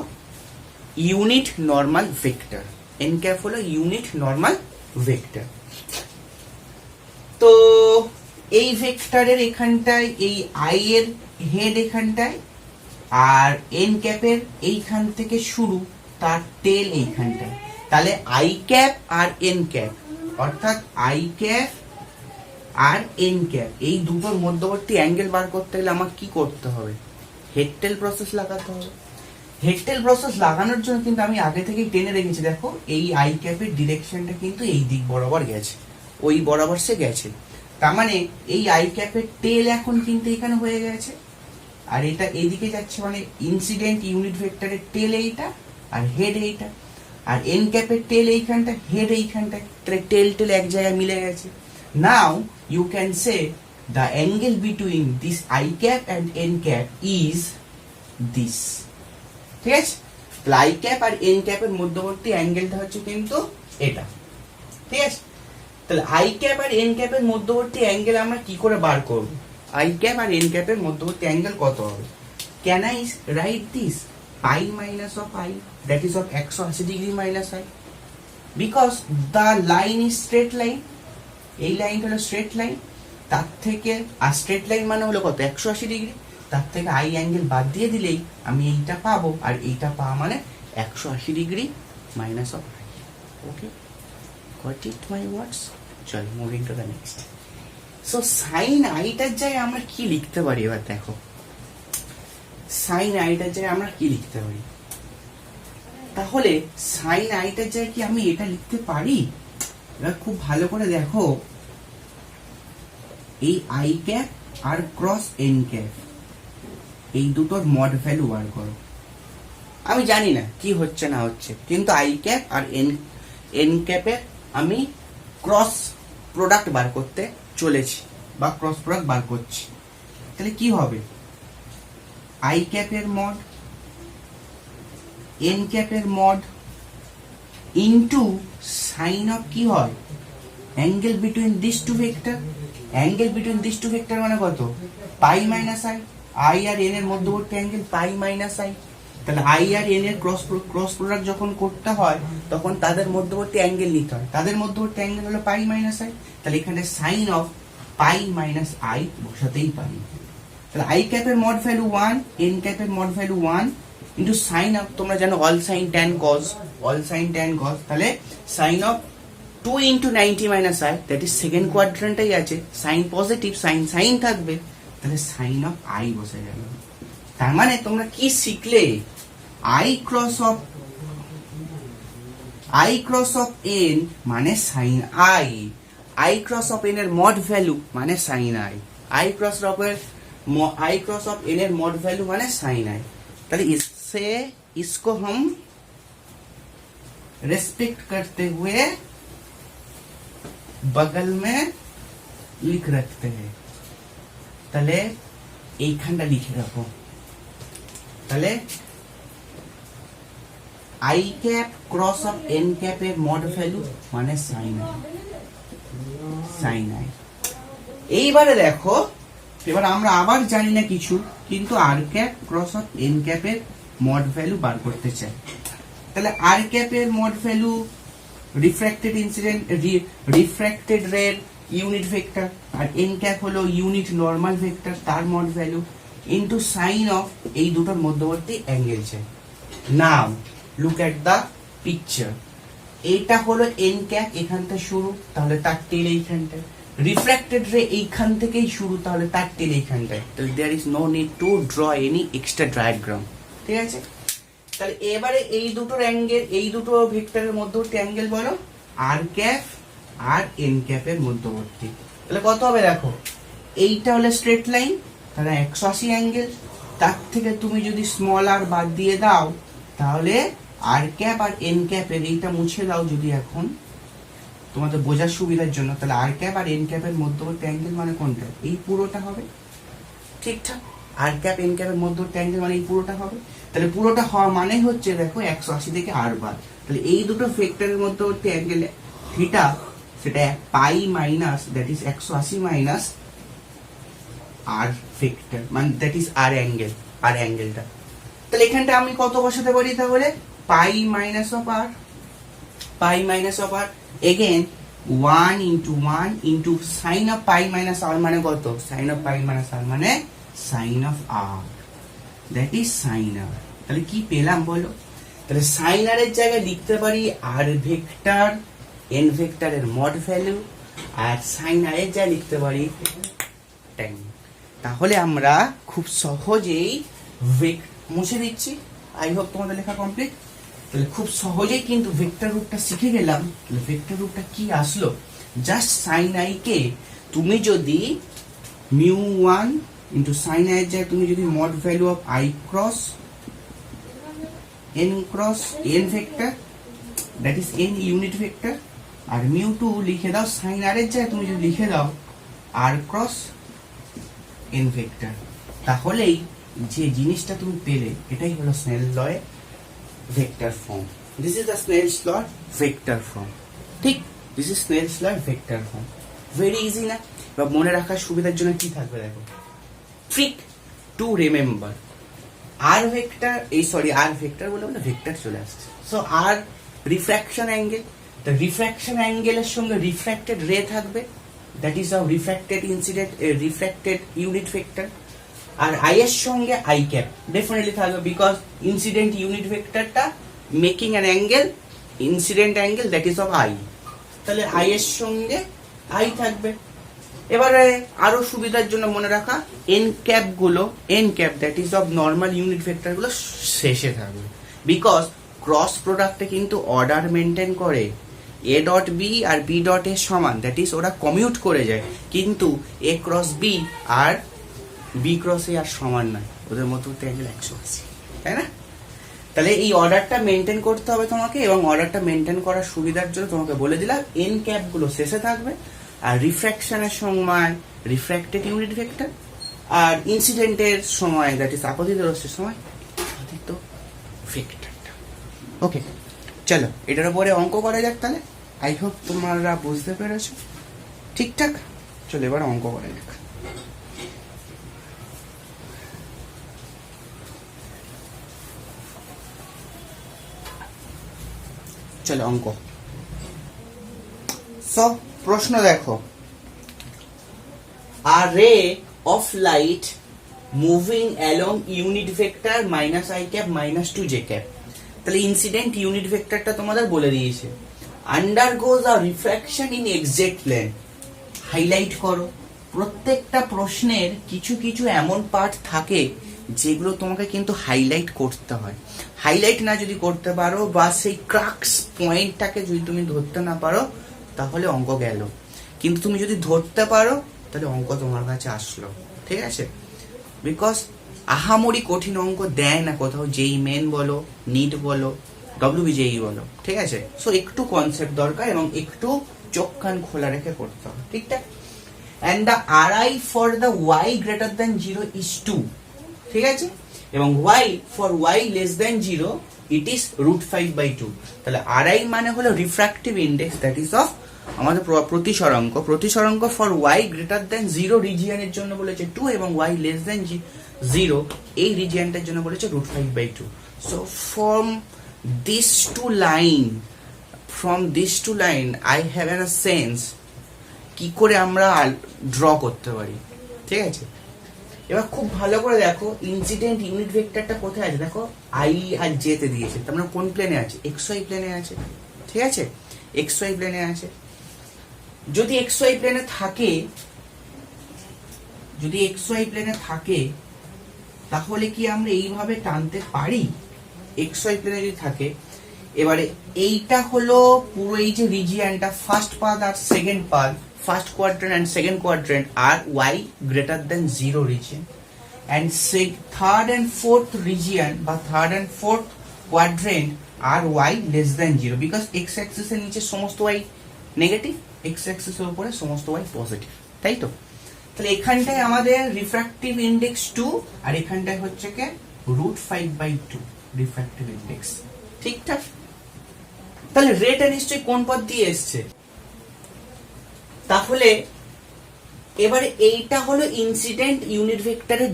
unit normal vector, N cap হলো ইউনিট নর্মাল ভেক্টর। তো এই ভেক্টরের এখানটায় এই আই এর হেড এখানটায়, আর এন ক্যাপের এইখান থেকে শুরু, তার টেল এইখানটায়। তাহলে আই ক্যাপ আর এন ক্যাপ, অর্থাৎ আই ক্যাপ আর এন ক্যাপ, এই দুটোর মধ্যবর্তী অ্যাঙ্গেল বার করতে গেলে আমার কি করতে হবে, হেড টেল প্রসেস লাগাতে হবে। হেড টেল প্রসেস লাগানোর জন্য কিন্তু আমি আগে থেকেই টেনে রেখেছি, দেখো এই আই ক্যাপের ডিরেকশনটা কিন্তু এই দিক বরাবর গেছে, ওই বরাবর সে গেছে। তার মানে এই আই ক্যাপের টেল এখন কিন্তু এখানে হয়ে গেছে, আর এটা এইদিকে যাচ্ছে, মানে ইনসিডেন্ট ইউনিট ভেক্টরের টেল এইটা আর হেড এইটা, আর এন ক্যাপের টেল এইখানটা, হেড এইখানটা, তাহলে টেল এক জায়গায় মিলে গেছে। Now you can say the angle between this i cap and n cap is this. ঠিক আছে, তাহলে আই ক্যাপ আর এন ক্যাপের মধ্যবর্তী অ্যাঙ্গেলটা হচ্ছে কিন্তু এটা। ঠিক আছে, তাহলে আই ক্যাপ আর এন ক্যাপের মধ্যবর্তী অ্যাঙ্গেল আমরা কি করে বার করব, আই ক্যাপ আর এন ক্যাপের মধ্যবর্তী অ্যাঙ্গেল কত হবে? Can I write this pi minus of i that is of 180 degree minus I, because the line is straight line, এই লাইনটা হলো স্ট্রেট লাইন, তার থেকে আর স্ট্রেট লাইন মানে হলো কত 180 ডিগ্রি, তার থেকে আই অ্যাঙ্গেল বাদ দিয়ে দিলেই আমি এইটা পাবো, আর এইটা পাওয়া মানে 180 degree minus of i. Okay, got it my words? চল moving to the next. So sine আইটার জায়গায় আমরা কি লিখতে পারি, এবার দেখো সাইন আইটার জায়গায় আমরা কি লিখতে পারি। তাহলে সাইন আইটার জায়গায় কি আমি এটা লিখতে পারি? এবার খুব ভালো করে দেখো, এই আই ক্যাপ আর ক্রস এন ক্যাপ এই দুটোর মড ভ্যালু বার করো। আমি জানি না কি হচ্ছে না হচ্ছে, কিন্তু আই ক্যাপ আর এন ক্যাপের আমি ক্রস প্রোডাক্ট বার করতে চলেছি বা ক্রস প্রোডাক্ট বার করছি। তাহলে কি হবে, আই ক্যাপের মড এন ক্যাপের মড ইনটু সাইন অফ কি হয়, angle between this two vector. Angle between this two vector মানে কত, পাই মাইনাস আই। আই আর এন এর মধ্যবর্তী অ্যাঙ্গেল পাই মাইনাস আই। তাহলে আই আর এন এর ক্রস প্রোডাক্ট যখন করতে হয় তখন তাদের মধ্যবর্তী অ্যাঙ্গেল নিতে হয়। তাদের মধ্যবর্তী অ্যাঙ্গেল হলো পাই মাইনাস আই। তাহলে এখানে sine of pi minus i বসাতেই পারি। তাহলে আই ক্যাপের মড ভ্যালু 1, এন ক্যাপের mod value 1 into sine of, তোমরা জানো all sine tan cos, all sine tan cos. তাহলে sine of 2 into 90 minus i, that is second কোয়াড্রেন্টটাই আছে, সাইন পজিটিভ, সাইন সাইন থাকবে, তাহলে সাইন অফ আই বসে গেল। তার মানে তোমরা কি শিখলে, আই ক্রস অফ এন মানে sine i, i cross of n এর মড ভ্যালু মানে sine i, i cross of n एर मॉड वैल्यू माने साइन आई। ताहले इसको हम रेस्पेक्ट करते हुए बगल में लिख रखते हैं। ताहले এইখানটা লিখে রাখো। তাহলে i cap cross of n cap এর মড ভ্যালু মানে সাইন আই, সাইন আই। এইবারে দেখো, এবার আমরা আবার জানি না কিছু, কিন্তু r cap cross of n ক্যাপের মড ভ্যালু বার করতে চাই। তাহলে আর ক্যাপের মড ভ্যালু রিফ্র্যাক্টেড রের ইউনিট ভেক্টর, আর এন ক্যাপ হলো ইউনিট নরমাল ভেক্টর, তার mod value into sine of এই দুটোর মধ্যবর্তী অ্যাঙ্গেল চাই। Now look at the picture. এইটা হলো এন ক্যাপ, এখান থেকে শুরু, তাহলে তার টেল এইখানটায়। রিফ্র্যাক্টেড রে এইখান থেকেই শুরু, তাহলে তার টেল এইখানটায়। তাহলে there is no need to draw any extra diagram, ঠিক আছে। তাহলে এবারে এই দুটোর অ্যাঙ্গেল, এই দুটো ভেক্টরের মধ্যবর্তী অ্যাঙ্গেল বলো, আর ক্যাপ আর এন ক্যাপের মধ্যবর্তী। তাহলে কত হবে দেখো, এইটা হলো স্ট্রেট লাইন, তাহলে 180 অ্যাঙ্গেল। তার থেকে তুমি যদি স্মল আর বাদ দিয়ে দাও, তাহলে আর ক্যাপ আর এন ক্যাপের এইটা মুছে দাও যদি এখন, তোমাদের বোঝার সুবিধার জন্য। তাহলে আর ক্যাপ আর এন ক্যাপের মধ্যবর্তী অ্যাঙ্গেল মানে কোনটা, এই পুরোটা হবে, ঠিকঠাক। আর ক্যাপ এন ক্যাপের মধ্যবর্তী অ্যাঙ্গেল মানে এই পুরোটা হবে। তাহলে পুরোটা হওয়া মানে হচ্ছে দেখো 180 থেকে আর বাদ। তাহলে এই দুটো ভেক্টরের মধ্যবর্তী অ্যাঙ্গেল থিটা, সেটা pi minus, that is 180 minus r vector, মানে that is r angle, r অ্যাঙ্গেলটা। তাহলে এখানটা আমি কত বসাতে পারি, তাহলে pi minus of r, pi minus of r again 1 into sin of pi minus r মানে কত, sin of pi minus r মানে sin of r, that is sin r। তাহলে কি পেলাম বলো, তাহলে sin r এর জায়গায় লিখতে পারি r ভেক্টর n ভেক্টরের মড ভ্যালু, আর sin r এর জায়গায় লিখতে পারি tan। তাহলে আমরা খুব সহজেই মুছে দিচ্ছি। আই হোপ তোমাদের লেখা কমপ্লিট। তাহলে খুব সহজেই কিন্তু ভেক্টর রূপটা শিখে গেলাম। তাহলে ভেক্টর রূপটা কি আসলো, জাস্ট সাইন আই কে তুমি যদি μ1 ইনটু সাইন আই এর জায়গায় তুমি যদি mod value of i cross n vector, that is n unit vector, আর μ2 লিখে দাও সাইন আর এর জায়গায় তুমি যদি লিখে দাও আর ক্রস এন ভেক্টর, তাহলেই যে জিনিসটা তুমি পেলে এটাই হলো স্নেল লয়ে vector form. This is the Snell's law vector form. ঠিক, this is Snell's law vector form. Very easy না? বা মনে রাখার সুবিধার জন্য কি থাকবে দেখো, trick to remember r vector, r vector বলে ভেক্টর চলে আসছে। So r refraction angle, the refraction angle এর সঙ্গে রিফ্র্যাক্টেড রে থাকবে, that is a refracted unit vector। আর আই এর সঙ্গে আই ক্যাপ ডেফিনেটলি থাকবে, বিকজ ইনসিডেন্ট ইউনিট ভেক্টরটা making an angle, incident angle that is of i. তাহলে আই এর সঙ্গে আই থাকবে। এবারে আরো সুবিধার জন্য মনে রাখা, N cap that is of normal unit vector গুলো শেষে থাকবে, বিকজ ক্রস প্রোডাক্টে কিন্তু অর্ডার মেনটেন করে, এ ডট বি আর বি ডট এর সমান, দ্যাট ইজ ওরা কমিউট করে যায়, কিন্তু এ ক্রস বি আর বি ক্রস এ আর সমান নয়, ওদের মধ্যে অ্যাঙ্গেল 180, তাই না? তাহলে এই অর্ডারটা মেনটেন করতে হবে তোমাকে, এবং অর্ডারটা মেনটেন করার সুবিধার জন্য তোমাকে বলে দিলাম এন ক্যাপ গুলো শেষে থাকবে, আর রিফ্র্যাকশনের সময় রিফ্র্যাক্টেড ইউনিট ভেক্টর, আর ইনসিডেন্টের সময় দ্যাট ইজ আপতিত রশ্মির সময় আপতিত ভেক্টরটা। ওকে, চলো এটার উপরে অঙ্ক করা যাক তাহলে। আই হোপ তোমরা বুঝতে পেরেছো ঠিকঠাক। চলো এবার অঙ্ক করা যাক। চলো অঙ্ক। সো প্রশ্ন দেখো, a ray of light moving along unit vector -i cap -2j cap, তাহলে ইনসিডেন্ট ইউনিট ভেক্টরটা তোমাদের বলে দিয়েছে, undergoes a refraction in exact plane. Highlight করো, প্রত্যেকটা প্রশ্নের কিছু কিছু এমন পার্ট থাকে যেগুলো তোমাকে কিন্তু হাইলাইট করতে হয়। হাইলাইট না যদি করতে পারো বা সেই ক্রাক্স পয়েন্টটাকে যদি তুমি ধরতে না পারো তাহলে অঙ্ক গেল, কিন্তু তুমি যদি ধরতে পারো তাহলে অঙ্ক তোমার কাছে আসলো, ঠিক আছে? বিকজ আহামরি কঠিন অঙ্ক দেয় না কোথাও, যেই মেন বলো, নিট বলো, ডব্লিউবিজেই বলো, ঠিক আছে? সো একটু কনসেপ্ট দরকার এবং একটু চোখ কান খোলা রেখে করতে হবে, ঠিকঠাক? And the RI for the y greater than 0 is 2, ঠিক আছে? এবং y for y less than 0 it is √5/2। তাহলে RI মানে হলো refractive index, that is of আমাদের প্রতিসরাঙ্ক। প্রতিসরাঙ্ক ফর y গ্রেটার দ্যান 0 রিজিয়নের জন্য বলেছে 2, এবং y লেস দ্যান 0 এই রিজিয়নটার জন্য বলেছে √5/2। So from this two line I have an sense কি করে আমরা ড্র করতে পারি, ঠিক আছে? এবার খুব ভালো করে দেখো ইনসিডেন্ট ইউনিট ভেক্টরটা কোথায় আছে, দেখো আই আর জে তে দিয়েছে, তার মানে কোন প্লেনে আছে? XY প্লেনে আছে, ঠিক আছে? XY প্লেনে আছে। যদি XY প্লেনে থাকে তাহলে কি আমরা এইভাবে টানতে পারি? XY প্লেনে যদি থাকে, এবারে এইটা হলো পুরো এই যে রিজিয়নটা, ফার্স্ট পাথ আর second path, first quadrant and second quadrant আর y greater than 0 region, and third and fourth region বা থার্ড এন্ড ফোর্থ কোয়াড্রেন্ট আর y less than 0, because x axis এর নিচে সমস্ত y নেগেটিভ, x অ্যাক্সিস এর উপরে সমস্ত y পজিটিভ, তাই তো? তাহলে এখানটায় আমাদের রিফ্র্যাক্টিভ ইন্ডেক্স 2 আর এখানটায় হচ্ছে কি √5/2 রিফ্র্যাক্টিভ ইন্ডেক্স, ঠিকঠাক? তাহলে রেটা নিশ্চয়ই কোন পথ দিয়ে এসছে? তাহলে এবারে এইটা হলো ইনসিডেন্ট ইউনিট ভেক্টরের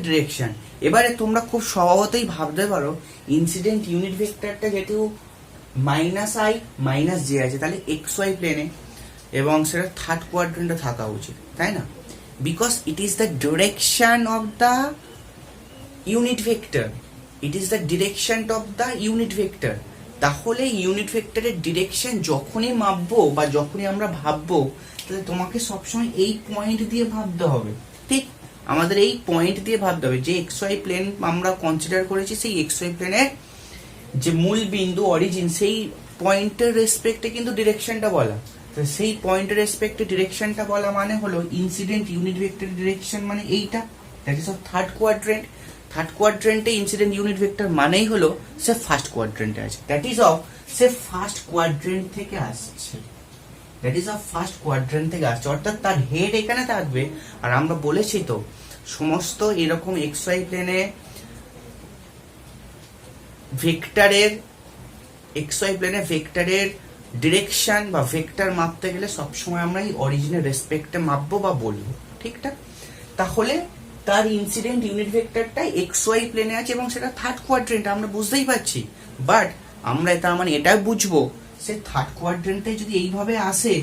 ডিরেকশন, এবারে তোমরা খুব স্বভাবতই ভাবতে পারো ইনসিডেন্ট ইউনিট ভেক্টরটা যেহেতু -i -j আছে, তাহলে XY প্লেনে এবং সেটা থার্ড কোয়াড্রেন্টে থাকা উচিত, তাই না? Because it is the direction of the unit vector, তাহলে ইউনিট ভেক্টরের ডিরেকশন যখনই মাপবো বা যখনই আমরা ভাববো, তাহলে তোমাকে সবসময় এই পয়েন্ট দিয়ে ভাবতে হবে, ঠিক? আমাদের এই পয়েন্ট দিয়ে ভাবতে হবে যে XY প্লেন আমরা কনসিডার করেছি, সেই XY প্লেনের যে মূল বিন্দু অরিজিন, সেই পয়েন্টের রেসপেক্টে কিন্তু ডিরেকশনটা বলা। তো সেই পয়েন্টের রেসপেক্টে ডিরেকশনটা বলা মানে হলো ইনসিডেন্ট ইউনিট ভেক্টরের ডিরেকশন মানে এইটা, দ্যাট ইজ অফ থার্ড কোয়াড্রেন্টে ইনসিডেন্ট ইউনিট ভেক্টর মানেই হলো সে ফার্স্ট কোয়াড্রেন্টে আছে, that is of say first quadrant থেকে আসছে, অর্থাৎ তার হেড এখানে থাকবে। আর আমরা বলেছি তো সমস্ত এরকম XY প্লেনে ভেক্টরের ডিরেকশন বা ভেক্টর মাপতে গেলে সবসময় আমরা এই অরিজিনের রেসপেক্টে মাপবো বা বলবো, ঠিকঠাক? তাহলে তার ইনসিডেন্ট ইউনিট ভেক্টরটা XY প্লেনে আছে এবং সেটা থার্ড কোয়াড্রেন্ট, আমরা বুঝতেই পারছি। বাট আমরা তার মানে এটা বুঝবো সে থার্ড কোয়াড্রেন্টে যদি এইভাবে আসে,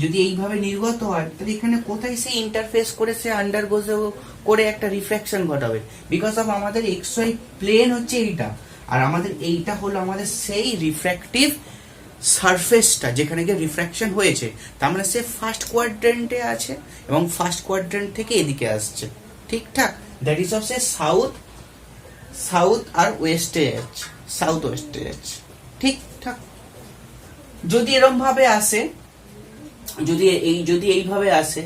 যদি এইভাবে নির্গত হয়, তাহলে এখানে কোথায় সে ইন্টারফেস করে সে আন্ডারগোজ করে একটা রিফ্র্যাকশন ঘটাবে, বিকজ অফ আমাদের XY প্লেন হচ্ছে এইটা, আর আমাদের এইটা হলো আমাদের সেই রিফ্র্যাক্টিভ সারফেসটা যেখানে গিয়ে রিফ্র্যাকশন হয়েছে। তার মানে সে ফার্স্ট কোয়াড্রেন্টে আছে এবং ফার্স্ট কোয়াড্রেন্ট থেকে এদিকে আসছে, ঠিকঠাক? That is of say south আর ওয়েস্টে যাচ্ছে, ঠিক? ঠিকঠাক। যদি এরকম ভাবে আসে, যদি এইভাবে আসে,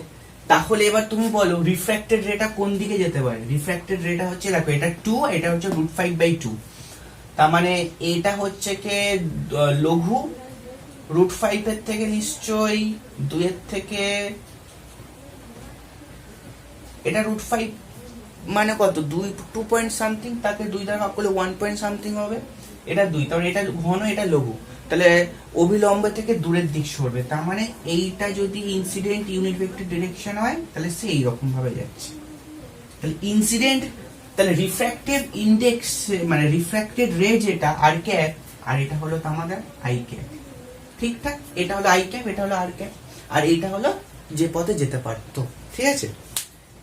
তাহলে এবার তুমি বলো রিফ্র্যাক্টেড রেটা কোন দিকে যেতে পারে। রিফ্র্যাক্টেড রেটা হচ্ছে, দেখো এটা 2, এটা হচ্ছে √5/2, তার মানে এটা হচ্ছে কে লঘু, √5 এর থেকে নিশ্চয়ই 2 এর থেকে, এটা √5 মানে কত, 2 পয়েন্ট সামথিং, তাকে 2 দ্বারা ভাগ করলে 1 পয়েন্ট সামথিং হবে। এটা 2, তাহলে এটা ঘন, এটা লঘু, তাহলে অভিলম্ব থেকে দূরের দিক সরবে। তার মানে এইটা যদি ইনসিডেন্ট ইউনিট ভেক্টর ডিরেকশন হয়, তাহলে সে এইরকম ভাবে যাচ্ছে। তাহলে ইনসিডেন্ট, তাহলে রিফ্র্যাক্টিভ ইন্ডেক্স মানে রিফ্র্যাক্টেড রে যেটা আর ক্যাপ, আর এটা হলো আমাদের আই ক্যাপ। ঠিকঠাক, এটা হলো আই ক্যাপ, এটা হলো আর ক্যাপ, আর এইটা হলো যে পথে যেতে পারতো। ঠিক আছে,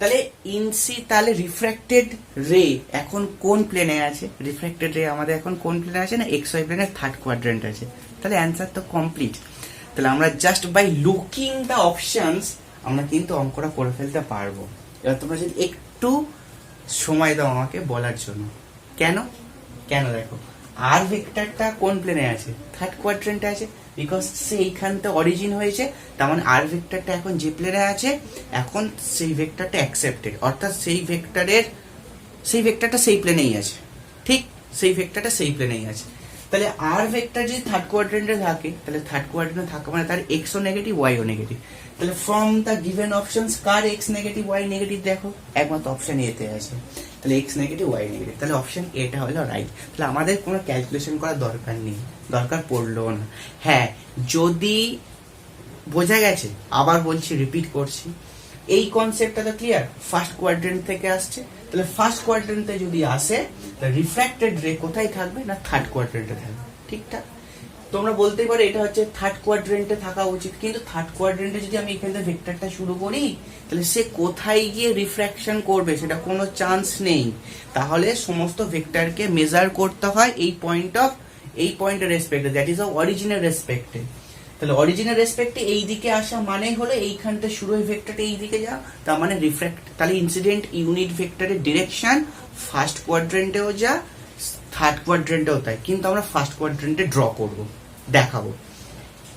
তাহলে তাহলে রিফ্র্যাক্টেড রে এখন কোন প্লেনে আছে? রিফ্র্যাক্টেড রে আমাদের এখন কোন প্লেনে আছে না, এক্স ওয়াই প্লেনের থার্ড কোয়াড্রেন্ট আছে। তাহলে অ্যান্সার তো কমপ্লিট। তাহলে আমরা just by looking the options আমরা কিন্তু অঙ্কটা করে ফেলতে পারবো। এবার তোমরা যদি একটু সময় দাও আমাকে বলার জন্য। কেন দেখো, আর ভেক্টরটা কোন প্লেনে আছে? থার্ড কোয়াড্রেন্টে আছে, বিকজ সে এইখানতে অরিজিন হয়েছে। তার মানে আর ভেক্টরটা এখন যে প্লেনে আছে, এখন সেই ভেক্টরটা অ্যাকসেপ্টেড, অর্থাৎ সেই ভেক্টরটা সেই প্লেনেই আছে। ঠিক, সেই ভেক্টরটা সেই প্লেনেই আছে। তাহলে আর ভেক্টর যদি থার্ড কোয়াড্রেন্টে থাকে, তাহলে থার্ড কোয়াড্রেন্টে থাকে মানে তার এক্সও নেগেটিভ, ওয়াইও নেগেটিভ। তাহলে ফ্রম দ্য গিভেন অপশনস কার এক্স নেগেটিভ, ওয়াই নেগেটিভ? দেখো একমাত্র অপশন এতে আছে। তাহলে এক্স নেগেটিভ, ওয়াই নেগেটিভ, তাহলে অপশন এটা হলো রাইট। তাহলে আমাদের কোনো ক্যালকুলেশন করার দরকার নেই, দরকার পড়লো না। হ্যাঁ, যদি বোঝা গেছে, আবার বলছি, রিপিট করছি, এই কনসেপ্টটা তো ক্লিয়ার। ফার্স্ট কোয়াড্রেন্ট থেকে আসছে, তাহলে ফার্স্ট কোয়াড্রেন্টে যদি আসে, তাহলে রিফ্র্যাক্টেড রে কোথায় থাকবে না, থার্ড কোয়াড্রেন্টে থাকবে। ঠিকঠাক, তোমরা বলতেই পারো এটা হচ্ছে থার্ড কোয়াড্রেন্টে থাকা উচিত, কিন্তু থার্ড কোয়াড্রেন্টে যদি আমি এখান থেকে ভেক্টরটা শুরু করি, তাহলে সে কোথায় গিয়ে রিফ্র্যাকশন করবে সেটা কোনো চান্স নেই। তাহলে সমস্ত ভেক্টরকে মেজার করতে হয় এই পয়েন্টের রেসপেক্টে, দ্যাট ইজ অরিজিনের রেসপেক্টে। তাহলে অরিজিনের রেসপেক্টে এই দিকে আসা মানে হলো এইখানটা শুরু হয়ে ভেক্টরটা এই দিকে যাও, তার মানে তাহলে ইনসিডেন্ট ইউনিট ভেক্টরের ডিরেকশন ফার্স্ট কোয়াড্রেন্টেও যা, থার্ড কোয়াড্রেন্টেও তাই, কিন্তু আমরা ফার্স্ট কোয়াড্রেন্টে ড্র করব, দেখাবো।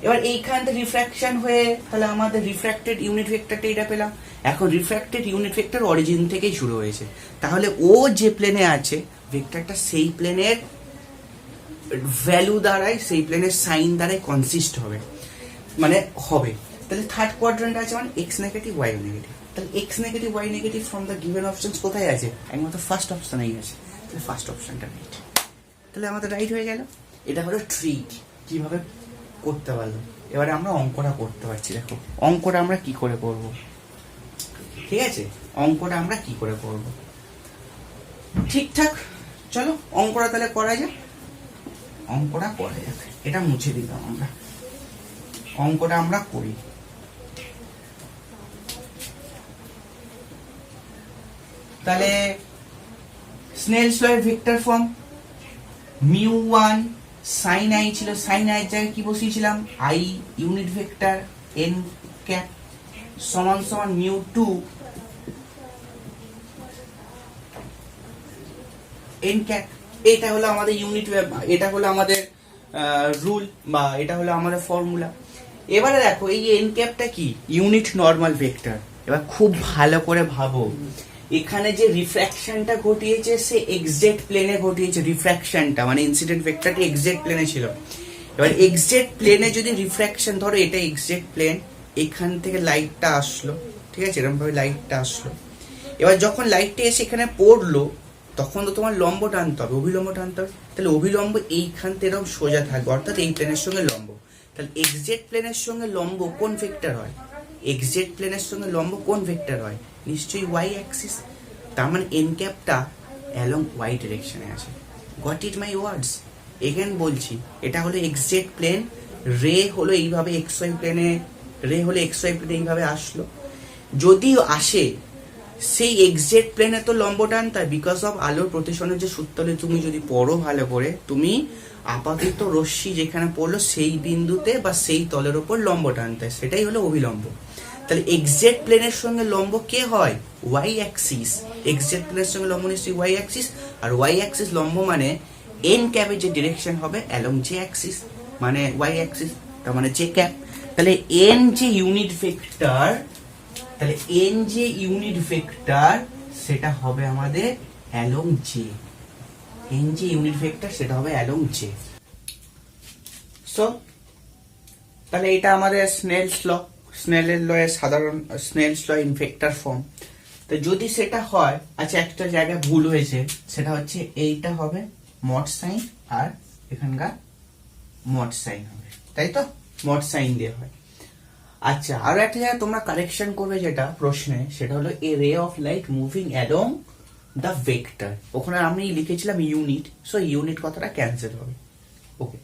এবার এইখানটা রিফ্র্যাকশন হয়ে তাহলে আমাদের রিফ্র্যাক্টেড ইউনিট ভেক্টরটা এটা পেলাম। এখন রিফ্র্যাক্টেড ইউনিট ভেক্টর অরিজিন থেকেই শুরু হয়েছে, তাহলে ও যে প্লেনে আছে ভেক্টরটা সেই প্লেনের ভ্যালু দ্বারাই, সেই প্লেনের সাইন দ্বারাই কনসিস্ট হবে, মানে হবে। তাহলে থার্ড কোয়াড্রেন্ট আছে মানে এক্স নেগেটিভ, ওয়াই নেগেটিভ। তাহলে x negative, y negative from the given options কোথায় আছে? একমাত্র ফার্স্ট অপশনেই আছে। তাহলে ফার্স্ট অপশনটা রাইট, তাহলে আমাদের রাইট হয়ে গেল। এটা হলো ট্রিক, কিভাবে করতে পারলো। এবারে আমরা অঙ্কটা করতে পারছি। দেখো অঙ্কটা আমরা কি করে করব, ঠিক আছে, অঙ্কটা আমরা কি করে করব ঠিকঠাক। চলো অঙ্কটা তাহলে করা যাক, অঙ্কটা করা যাক। এটা মুছে দিলাম আমরা, অঙ্কটা আমরা করি। তাহলে স্নেলস ল এর ভেক্টর ফর্ম, μ1 sin i ছিল, sin i এর জায়গায় কি বসিয়েছিলাম, i unit vector n cap সমান সমান μ2 n ক্যাপ। এটা হলো আমাদের ইউনিট, এটা হলো আমাদের রুল বা এটা হলো আমাদের ফর্মুলা। এবারে দেখো এই এন ক্যাপটা কি, ইউনিট নরমাল ভেক্টর। এবার খুব ভালো করে ভাবো, এখানে যে রিফ্র্যাকশনটা ঘটিয়েছে সে এক্সাক্ট প্লেনে ঘটিয়েছে। রিফ্র্যাকশনটা মানে ইনসিডেন্ট ভেক্টরটি এক্সাক্ট প্লেনে ছিল। এবার এক্সাক্ট প্লেনে যদি রিফ্র্যাকশন, ধরো এটা এক্সাক্ট প্লেন, এখান থেকে লাইটটা আসলো, ঠিক আছে, এরকম ভাবে লাইটটা আসলো। এবার যখন লাইটটা এসে এখানে পড়লো, তখন তো তোমার লম্ব টানতে হবে, অভিলম্ব টানতে হবে। তাহলে অভিলম্ব এইখান থেকে এরকম সোজা থাকবে, অর্থাৎ এই প্লেনের সঙ্গে লম্ব। তাহলে এক্সাক্ট প্লেনের সঙ্গে লম্ব কোন ভেক্টর হয়? এক্সাক্ট প্লেনের সঙ্গে লম্ব কোন ভেক্টর হয়? নিশ্চয়ই ওয়াই অ্যাক্সিস। তার মানে এন ক্যাপটা অ্যালং ওয়াই ডিরেকশনে আছে। Goat it my words? Again বলছি, এটা হলো এক্সাক্ট প্লেন, রে হলো এইভাবে এক্স ওয়াই প্লেনে, রে হলো এক্স ওয়াই প্লেনে এইভাবে আসলো। যদি আসে সেই এক্সাক্ট প্লেনে তো লম্ব টানতে হয়, বিকজ অফ আলোর প্রতিসরণের যে সূত্রটা তুমি যদি পড়ো ভালো করে, তুমি আপাতত রশ্মি যেখানে পড়লো সেই বিন্দুতে বা সেই তলের উপর লম্ব টানতে হয়, সেটাই হলো অভিলম্ব। তাহলে এক্সাক্ট প্লেনের সঙ্গে লম্ব কে হয়? Y Axis. এক্সাক্ট প্লেনের সঙ্গে লম্ব নিশ্চয়ই ওয়াই অ্যাক্সিস, আর ওয়াই অ্যাক্সিস লম্ব মানে এন ক্যাপের যে ডিরেকশন হবে অ্যালং যে অ্যাক্সিস। মানে ওয়াই অ্যাক্সিস, তার মানে জে ক্যাপ। তাহলে এন যে ইউনিট ভেক্টর, তাহলে এন যে ইউনিট ভেক্টর সেটা হবে আমাদের অ্যালং জে। এন যে ইউনিট ভেক্টর সেটা হবে অ্যালং জে। সো তাহলে এটা আমাদের স্নেলস ল, স্নেলের ল এর সাধারণ, Snell's law in vector form. তো যদি সেটা হয়, আচ্ছা একটা জায়গায় ভুল হয়েছে, সেটা হচ্ছে এইটা হবে মড সাইন আর এখানকার মড সাইন হবে, তাই তো, মড সাইন দিয়ে হয়। আচ্ছা আরো একটা জায়গায় তোমরা কারেকশন করবে যেটা প্রশ্নে, সেটা হলো a ray of light moving along the vector, ওখানে আমি লিখেছিলাম ইউনিট, সো ইউনিট কথাটা ক্যান্সেল হবে। ওকে,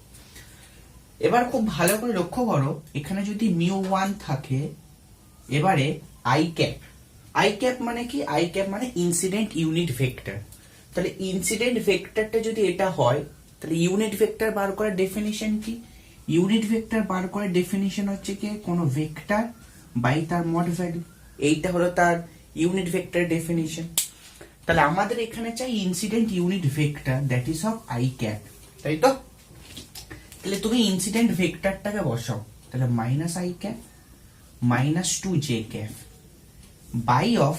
এবার খুব ভালো করে লক্ষ্য করো, এখানে যদি মিউ ওয়ান থাকে, এবারে আই ক্যাপ, আই ক্যাপ মানে কি, আই ক্যাপ মানে ইনসিডেন্ট ইউনিট ভেক্টর। তাহলে ইনসিডেন্ট ভেক্টরটা যদি এটা হয়, তাহলে ইউনিট ভেক্টর বার করার ডেফিনিশন কি, ইউনিট ভেক্টর বার করার ডেফিনিশন হচ্ছে কি কোন ভেক্টর বাই তার মড ভ্যালু, এইটা হলো তার ইউনিট ভেক্টর ডেফিনিশন। তাহলে আমাদের এখানে চাই incident unit vector, that is of i cap, তাই তো। তাহলে তুমি ইনসিডেন্ট ভেক্টরটাকে বসাও, তাহলে minus i cap minus two j cap by of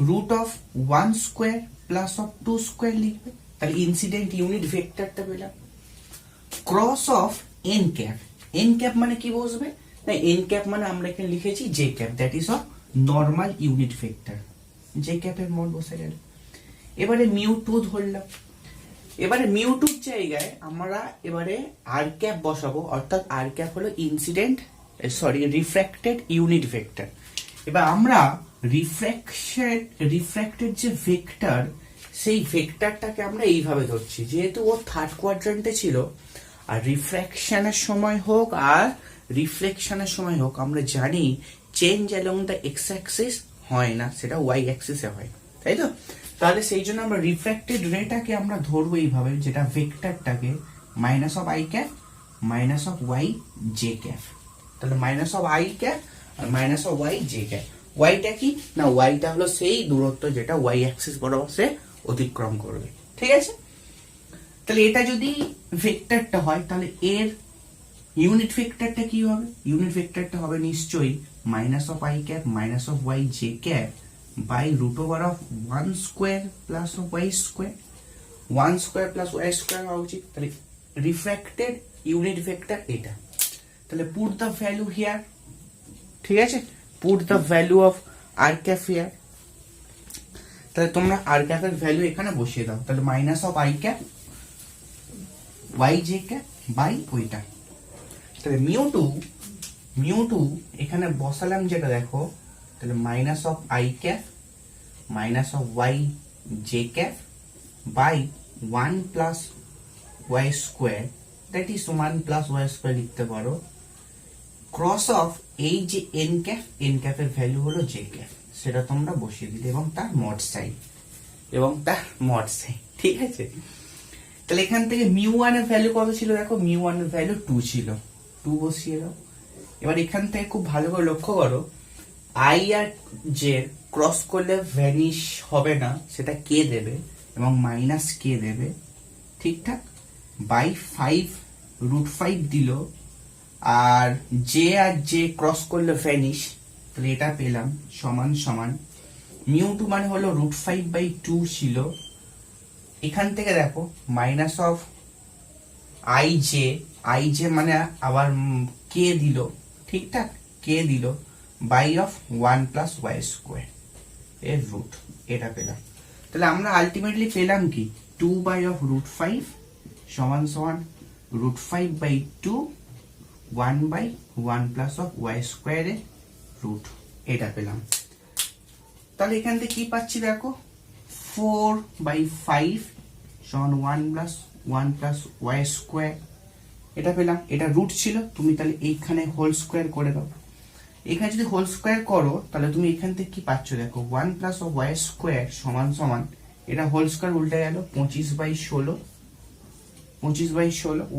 root of one square plus of two square লিখবে, তাহলে ইনসিডেন্ট ইউনিট ভেক্টরটা পেলাম। Cross of n cap, n cap মানে কি বসবে না, এন ক্যাপ মানে আমরা এখানে লিখেছি j cap, that is of normal unit vector, j ক্যাপের মড বসে গেল। এবারে মিউ টু ধরলাম, এবারে মিউ টুর জায়গায় আমরা এবারে আর ক্যাপ বসাবো, অর্থাৎ আর ক্যাপ হলো incident, sorry refracted unit vector. এবার আমরা রিফ্র্যাক্টেড যে ভেক্টর, সেই ভেক্টরটাকে আমরা এইভাবে ধরছি, যেহেতু ও থার্ড কোয়াড্রেন্টে ছিল, আর রিফ্র্যাকশনের সময় হোক আর রিফ্লেকশনের সময় হোক আমরা জানি change along the x Axis হয় না, সেটা ওয়াই অ্যাক্সিসে হয়, তাই তো। তাহলে সেই জন্য আমরা রিফ্র্যাক্টেড রেটাকে আমরা ধরবো এইভাবে, যেটা ভেক্টরটাকে minus of i cap minus of y j cap, তাহলে মাইনাস অফ আই ক্যাপ আর minus of y j cap. ওয়াইটা কি না, ওয়াইটা হলো সেই দূরত্ব যেটা ওয়াই অ্যাক্সিস বরাবর সে অতিক্রম করবে, ঠিক আছে। তাহলে এটা যদি ভেক্টরটা হয়, তাহলে এর ইউনিট ভেক্টরটা কি হবে, ইউনিট ভেক্টরটা হবে নিশ্চয়ই minus of i cap minus of y j cap by root over of one square plus of y square, one square plus y square হওয়া উচিত। তাহলে রিফ্র্যাক্টেড ইউনিট ভেক্টর এটা, তাহলে পুট দ্য ভ্যালু হিয়ার, ঠিক আছে, put the value of r cap here. তাহলে তোমরা আর ক্যাপের ভ্যালু এখানে বসিয়ে দাও, তাহলে minus of i cap y j cap by ওইটা, তাহলে মিউ টু এখানে বসালাম যেটা দেখো, তাহলে minus of i cap minus of y j cap by one plus y square, that is one plus y square লিখতে পারো, ক্রস অফ এই যে এন ক্যাপ, এন ক্যাপের ভ্যালু হলো জে ক্যাপ, সেটা তোমরা বসিয়ে দিলে, এবং তার মড সাইন, ঠিক আছে। তাহলে এখান থেকে মিউ ওয়ান এর ভ্যালু কত ছিল দেখো, মিউ ওয়ান এর ভ্যালু 2 ছিল, 2 বসিয়ে দাও। এবার এখান থেকে খুব ভালো করে লক্ষ্য করো, আই আর জে ক্রস করলে ভ্যানিশ হবে না, সেটা কে দেবে এবং মাইনাস কে দেবে, ঠিকঠাক, বাই 5 রুট 5 দিল, আর জে আর জে ক্রস করলে ভ্যানিশ, তাহলে এটা পেলাম সমান সমান মিউ টু মানে হলো রুট 5 বাই 2 ছিল, এখান থেকে দেখো মাইনাস অফ আই জে মানে আবার কে দিল, ঠিকঠাক, কে দিল by of 1 plus y square এর রুট, এটা পেলাম। তাহলে আমরা আলটিমেটলি পেলাম কি 2 বাই অফ রুট 5 সমান সমান root 5 by 2 1 by 1 plus of y square এর রুট, এটা পেলাম। তাহলে এখান থেকে কি পাচ্ছি দেখো, 4 বাই 5 সমান 1 প্লাস ওয়াই স্কোয়ার, এটা পেলাম, এটা রুট ছিল, তুমি তাহলে এইখানে হোল স্কোয়ার করে দাও। এখানে যদি হোল স্কোয়ার করো, তাহলে তুমি এখান থেকে কি পাচ্ছ দেখো, 1 প্লাস ওয়াই স্কোয়ার সমান সমান, এটা হোল স্কোয়ার উল্টে গেল 25 বাই 16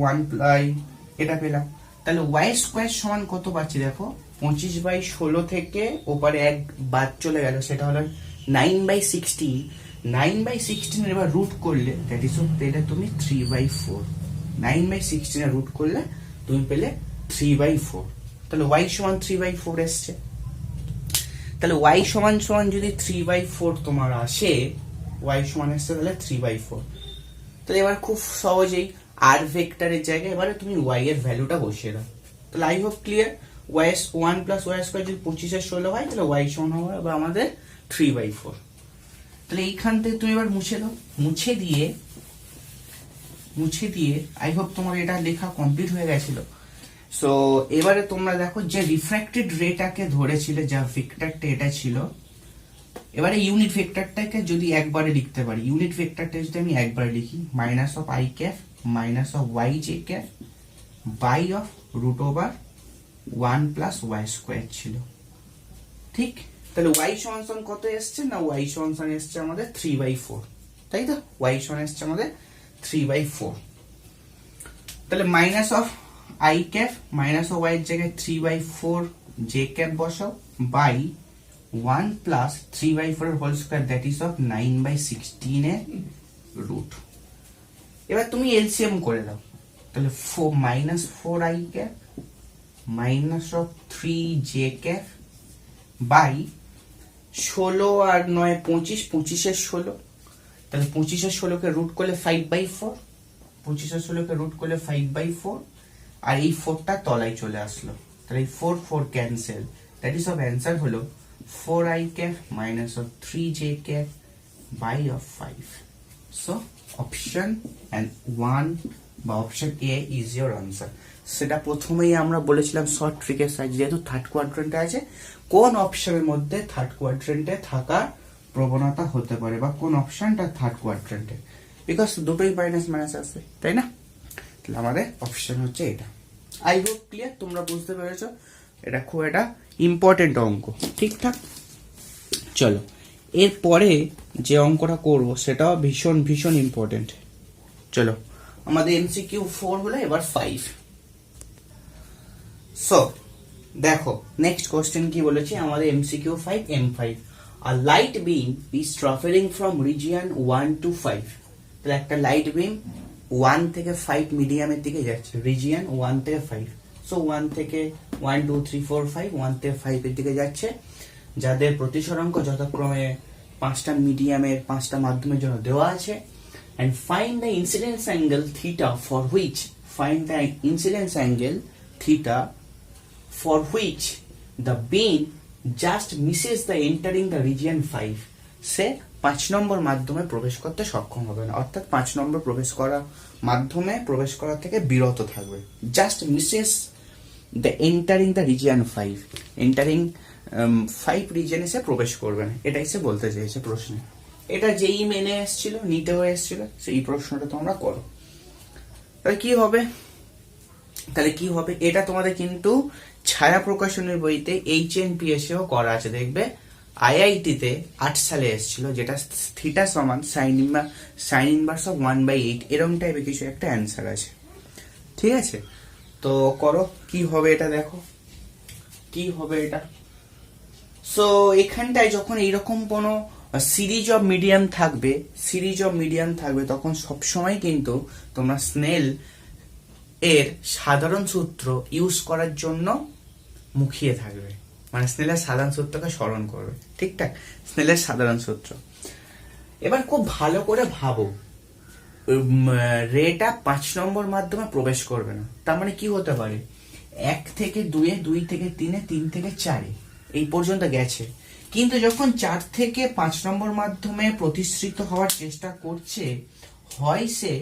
1 প্লাই, এটা পেলাম। তাহলে ওয়াই স্কোয়ার সমান কত পাচ্ছি দেখো, 25 বাই 16 থেকে ওপারে এক বাদ চলে গেল, সেটা হলো 9 বাই 16, 9 বাই 16 এবার রুট করলে দ্যাট ইজ পেলে তুমি 3 বাই 4, 9/16 এর রুট করলে তুমি পেলে 3/4। তাহলে y সমান 3/4 এসছে। তাহলে y সমান সমান যদি 3/4 তোমার আসে, y সমান এসছে তাহলে 3/4। তাহলে এবার খুব সহজেই আর ভেক্টরের জায়গায় এবারে তুমি y এর ভ্যালুটা বসিয়ে দাও। তাহলে I hope clear. y1 + y² যদি 25/16 হয় তাহলে y সমান হবে আমাদের 3/4। তাহলে এইখান থেকে তুমি এবার মুছে দাও। মুছে দিয়ে আই হোপ তোমার এটা লেখা কমপ্লিট হয়ে গেছিল। সো এবারে তোমরা দেখো যে রিফ্র্যাক্টেড রেটাকে ধরেছিলে, যা ভেক্টরটা এটা ছিল, এবারে ইউনিট ভেক্টরটাকে যদি একবারে লিখতে পারি, ইউনিট ভেক্টরটা যদি আমি একবারে লিখি -i - yj by of √1 + y² ছিল, ঠিক? তাহলে y সমান সমান কত এসছে না, y সমান সমান এসছে আমাদের 3/4, তাই তো? y সমান এসছে আমাদের 3/4। তাহলে minus of i cap minus of y এর জায়গায় 3/4 j ক্যাপ বসাও বাই 1 + 3/4 এর whole square, that is of 9/16 এর রুট। এবার তুমি এলসিএম করে দাও। তাহলে -4i cap minus of 3j cap by 16 আর 9 25, 25 এর 16। তাহলে 25 এর 16 কে রুট করলে 5/4, 25 এর 16 কে রুট করলে 5/4, আর এই 4টা তলায় চলে আসলো। তাহলে 4 cancel, that is of answer হলো 4i cap minus of 3j cap by of 5। So option 1 বা option A is your answer. সেটা প্রথমেই আমরা বলেছিলাম শর্ট ট্রিকের সাহায্যে, যেহেতু থার্ড কোয়াড্রেন্টে আছে, কোন অপশনের মধ্যে থার্ড কোয়াড্রেন্টে থাকার প্রবণতা হতে পারে বা কোন অপশনটা থার্ড কোয়াড্রেন্টে, বিকজ দুটোই মাইনাস মাইনাস আছে, তাই না? তাহলে আমাদের অপশন হচ্ছে এটা। আই হোপ ক্লিয়ার, তোমরা বুঝতে পেরেছো। এটা খুব একটা ইম্পর্টেন্ট অঙ্ক, ঠিকঠাক। চলো এরপরে যে অঙ্কটা করব সেটাও ভীষণ ভীষণ ইম্পর্টেন্ট। চলো আমাদের MCQ 4 হলো, এবার 5। সো দেখো নেক্সট কোশ্চেন কি বলেছে আমাদের MCQ 5 M5। A light beam is traveling from region 1 to 5। তাহলে একটা লাইট বিম 1 থেকে 5 মিডিয়ামের দিকে যাচ্ছে, রিজিয়ন 1 থেকে 5। সো 1 থেকে 1 2 3 4 5, 1 থেকে 5 এর দিকে যাচ্ছে, যাদের প্রতিসরাঙ্ক যথাক্রমে 5টা মিডিয়ামের 5টা মাধ্যমের জন্য দেওয়া আছে। And find the incidence angle theta for which the beam just misses the entering the region 5। সে 5 নম্বর মাধ্যমে প্রবেশ করতে সক্ষম হবে না, অর্থাৎ 5 নম্বর মাধ্যমে প্রবেশ করা থেকে বিরত থাকবে। Just Mrs the entering the region 5, entering 5 রিজিয়নে সে প্রবেশ করবে না, এটাই সে বলতে চেয়েছে প্রশ্নে। এটা যেই মেনে এসেছিল, নিতেও এসেছিল, সেই প্রশ্নটা তোমরা করো। তাহলে কি হবে, এটা তোমাদের কিন্তু ছায়া প্রকাশনের বইতে HNPS এও করা আছে, দেখবে IIT-তে 8 সালে এসেছিল, যেটা থিটা সমান সাইন ইনভার্স অফ 1/8 এরকম টাইপের কিছু একটা অ্যান্সার আছে, ঠিক আছে? তো করো, কি হবে এটা দেখো, কি হবে এটা। সো এখানটায় যখন এইরকম কোনো সিরিজ অফ মিডিয়াম থাকবে তখন সবসময় কিন্তু তোমরা স্নেল এর সাধারণ সূত্র ইউজ করার জন্য মুখিয়ে থাকবে, মানে স্নেলের সাধারণ সূত্রকে স্মরণ করবে, ঠিকঠাক? স্নেলের সাধারণ সূত্র। এবার খুব ভালো করে ভাবো, রেটা 5 নম্বর মাধ্যমে প্রবেশ করবে না, তার মানে কি হতে পারে, 1 থেকে 2, 2 থেকে 3, 3 থেকে 4 এই পর্যন্ত গেছে, কিন্তু যখন 4 থেকে 5 নম্বর মাধ্যমে প্রতিসৃত হওয়ার চেষ্টা করছে, হয় সে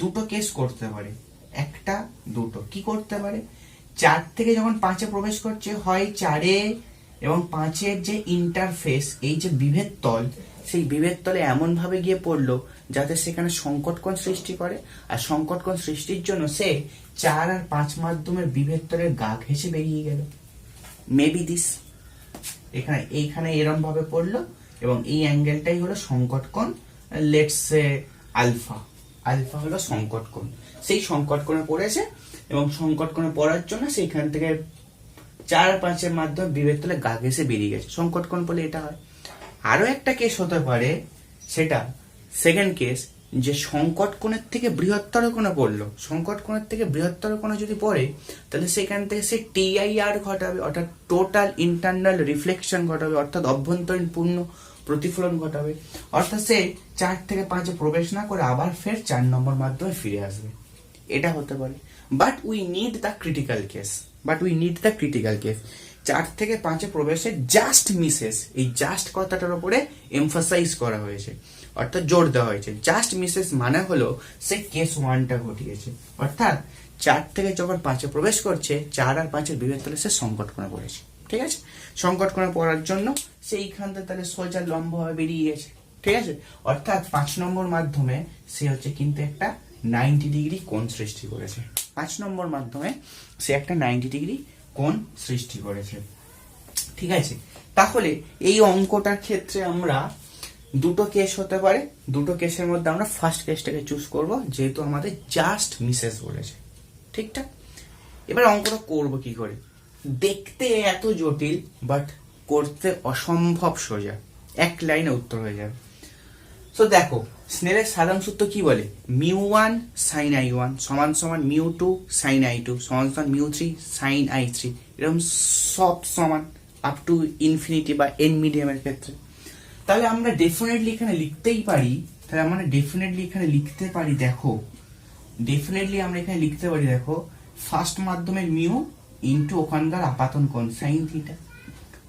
দুটো কেস করতে পারে, একটা দুটো কি করতে পারে, 4 থেকে যখন 5-এ প্রবেশ করছে, হয় 4 এবং 5-এর যে ইন্টারফেস, এই যে বিভেদ তল, সেই বিভেদ তলে এমন ভাবে গিয়ে পড়লো যাতে সেখানে সংকট কোণ সৃষ্টি করে, আর সংকট কোণ সৃষ্টির জন্য সে 4 আর 5 মাধ্যমের বিভেদ তলের গা ঘেঁষে বেরিয়ে গেল। মেবি দিস এইখানে এরম ভাবে পড়লো, এবং এই অ্যাঙ্গেলটাই হলো সংকট কোণ, লেটস সে আলফা হলো সংকট কোণ। সেই সংকট কোণে পড়েছে, এবং সংকট কোণে পড়ার জন্য সেইখান থেকে 4 আর 5-এর মাধ্যমে বিভেদ তলে গা ঘেঁষে বেরিয়ে গেছে, সংকট কোণ বলে এটা হয়। আরো একটা কেস হতে পারে, সেটা সেকেন্ড কেস, যে সংকট কোণের থেকে বৃহত্তর কোণে পড়লো, সংকট কোণের থেকে বৃহত্তর কোণে যদি পড়ে তাহলে সেখান থেকে সে TIR ঘটাবে, অর্থাৎ টোটাল ইন্টারনাল রিফ্লেকশন ঘটাবে, অর্থাৎ অভ্যন্তরীণ পূর্ণ প্রতিফলন ঘটাবে। অর্থাৎ সে 4 থেকে 5-এ প্রবেশ না করে আবার ফের 4 নম্বর মাধ্যমে ফিরে আসবে, এটা হতে পারে। But we need the critical case, 4 থেকে 5-এ প্রবেশে জাস্ট মিসেস, এই জাস্ট কথাটার উপরে এমফাসাইজ করা হয়েছে, অর্থাৎ জোর দেওয়া হয়েছে। জাস্ট মিসেস মানে হলো সে কেস 1টা ঘটিয়েছে, অর্থাৎ 4 থেকে যখন 5-এ প্রবেশ করছে 4 আর 5-এর বিভেদ তলে সে সংকট কোণে পড়েছে, ঠিক আছে। সংকট কোণে পড়ার জন্য সে এইখান থেকে তাহলে সোজা লম্বভাবে বেরিয়ে গেছে, ঠিক আছে। অর্থাৎ 5 নম্বর মাধ্যমে সে হচ্ছে কিন্তু একটা 90 ডিগ্রি কোণ সৃষ্টি করেছে, 5 নম্বর মাধ্যমে সে একটা 90 ডিগ্রি কোণ সৃষ্টি করেছে, ঠিক আছে। তাহলে এই অঙ্কটার ক্ষেত্রে আমরা দুটো কেস হতে পারে, দুটো কেসের মধ্যে আমরা ফার্স্ট কেসটাকে চুজ করব, যেহেতু আমাদের জাস্ট মিসেস বলেছে, ঠিকঠাক। এবার অঙ্কটা করব কি করে, দেখতে এত জটিল বাট করতে অসম্ভব সোজা, এক লাইনে উত্তর হয়ে যাবে। তো দেখো স্নেলের সাধারণ সূত্র কি বলে, μ1 sin i1 সমান সমান μ2 sin i2 সমান সমান μ3 sin i3, এরকম সব সমান আপ টু ইনফিনিটি বা n মিডিয়ামের ক্ষেত্রে। তাহলে আমরা ডেফিনেটলি এখানে লিখতেই পারি, তাহলে আমরা ডেফিনেটলি এখানে লিখতে পারি, দেখো ডেফিনেটলি আমরা এখানে লিখতে পারি, দেখো ফার্স্ট মাধ্যমের মিউ ইন্টু ওখানকার আপাতন কোণ সাইন থিটা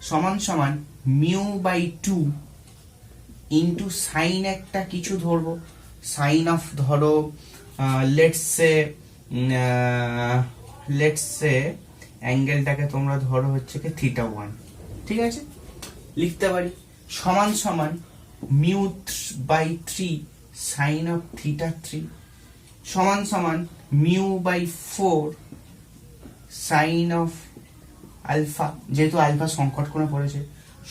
সমান সমান μ/2 ইন্টু সাইন একটা কিছু ধরবো, সাইন অফ ধরো লেটস সে অ্যাঙ্গেলটাকে তোমরা ধরো হচ্ছে কি θ1, ঠিক আছে, লিখতে পারি সমান সমান μ/3 সাইন অফ θ3 সমান সমান μ/4 সাইন অফ আলফা, যেহেতু আলফা সংকট কোণে পড়েছে,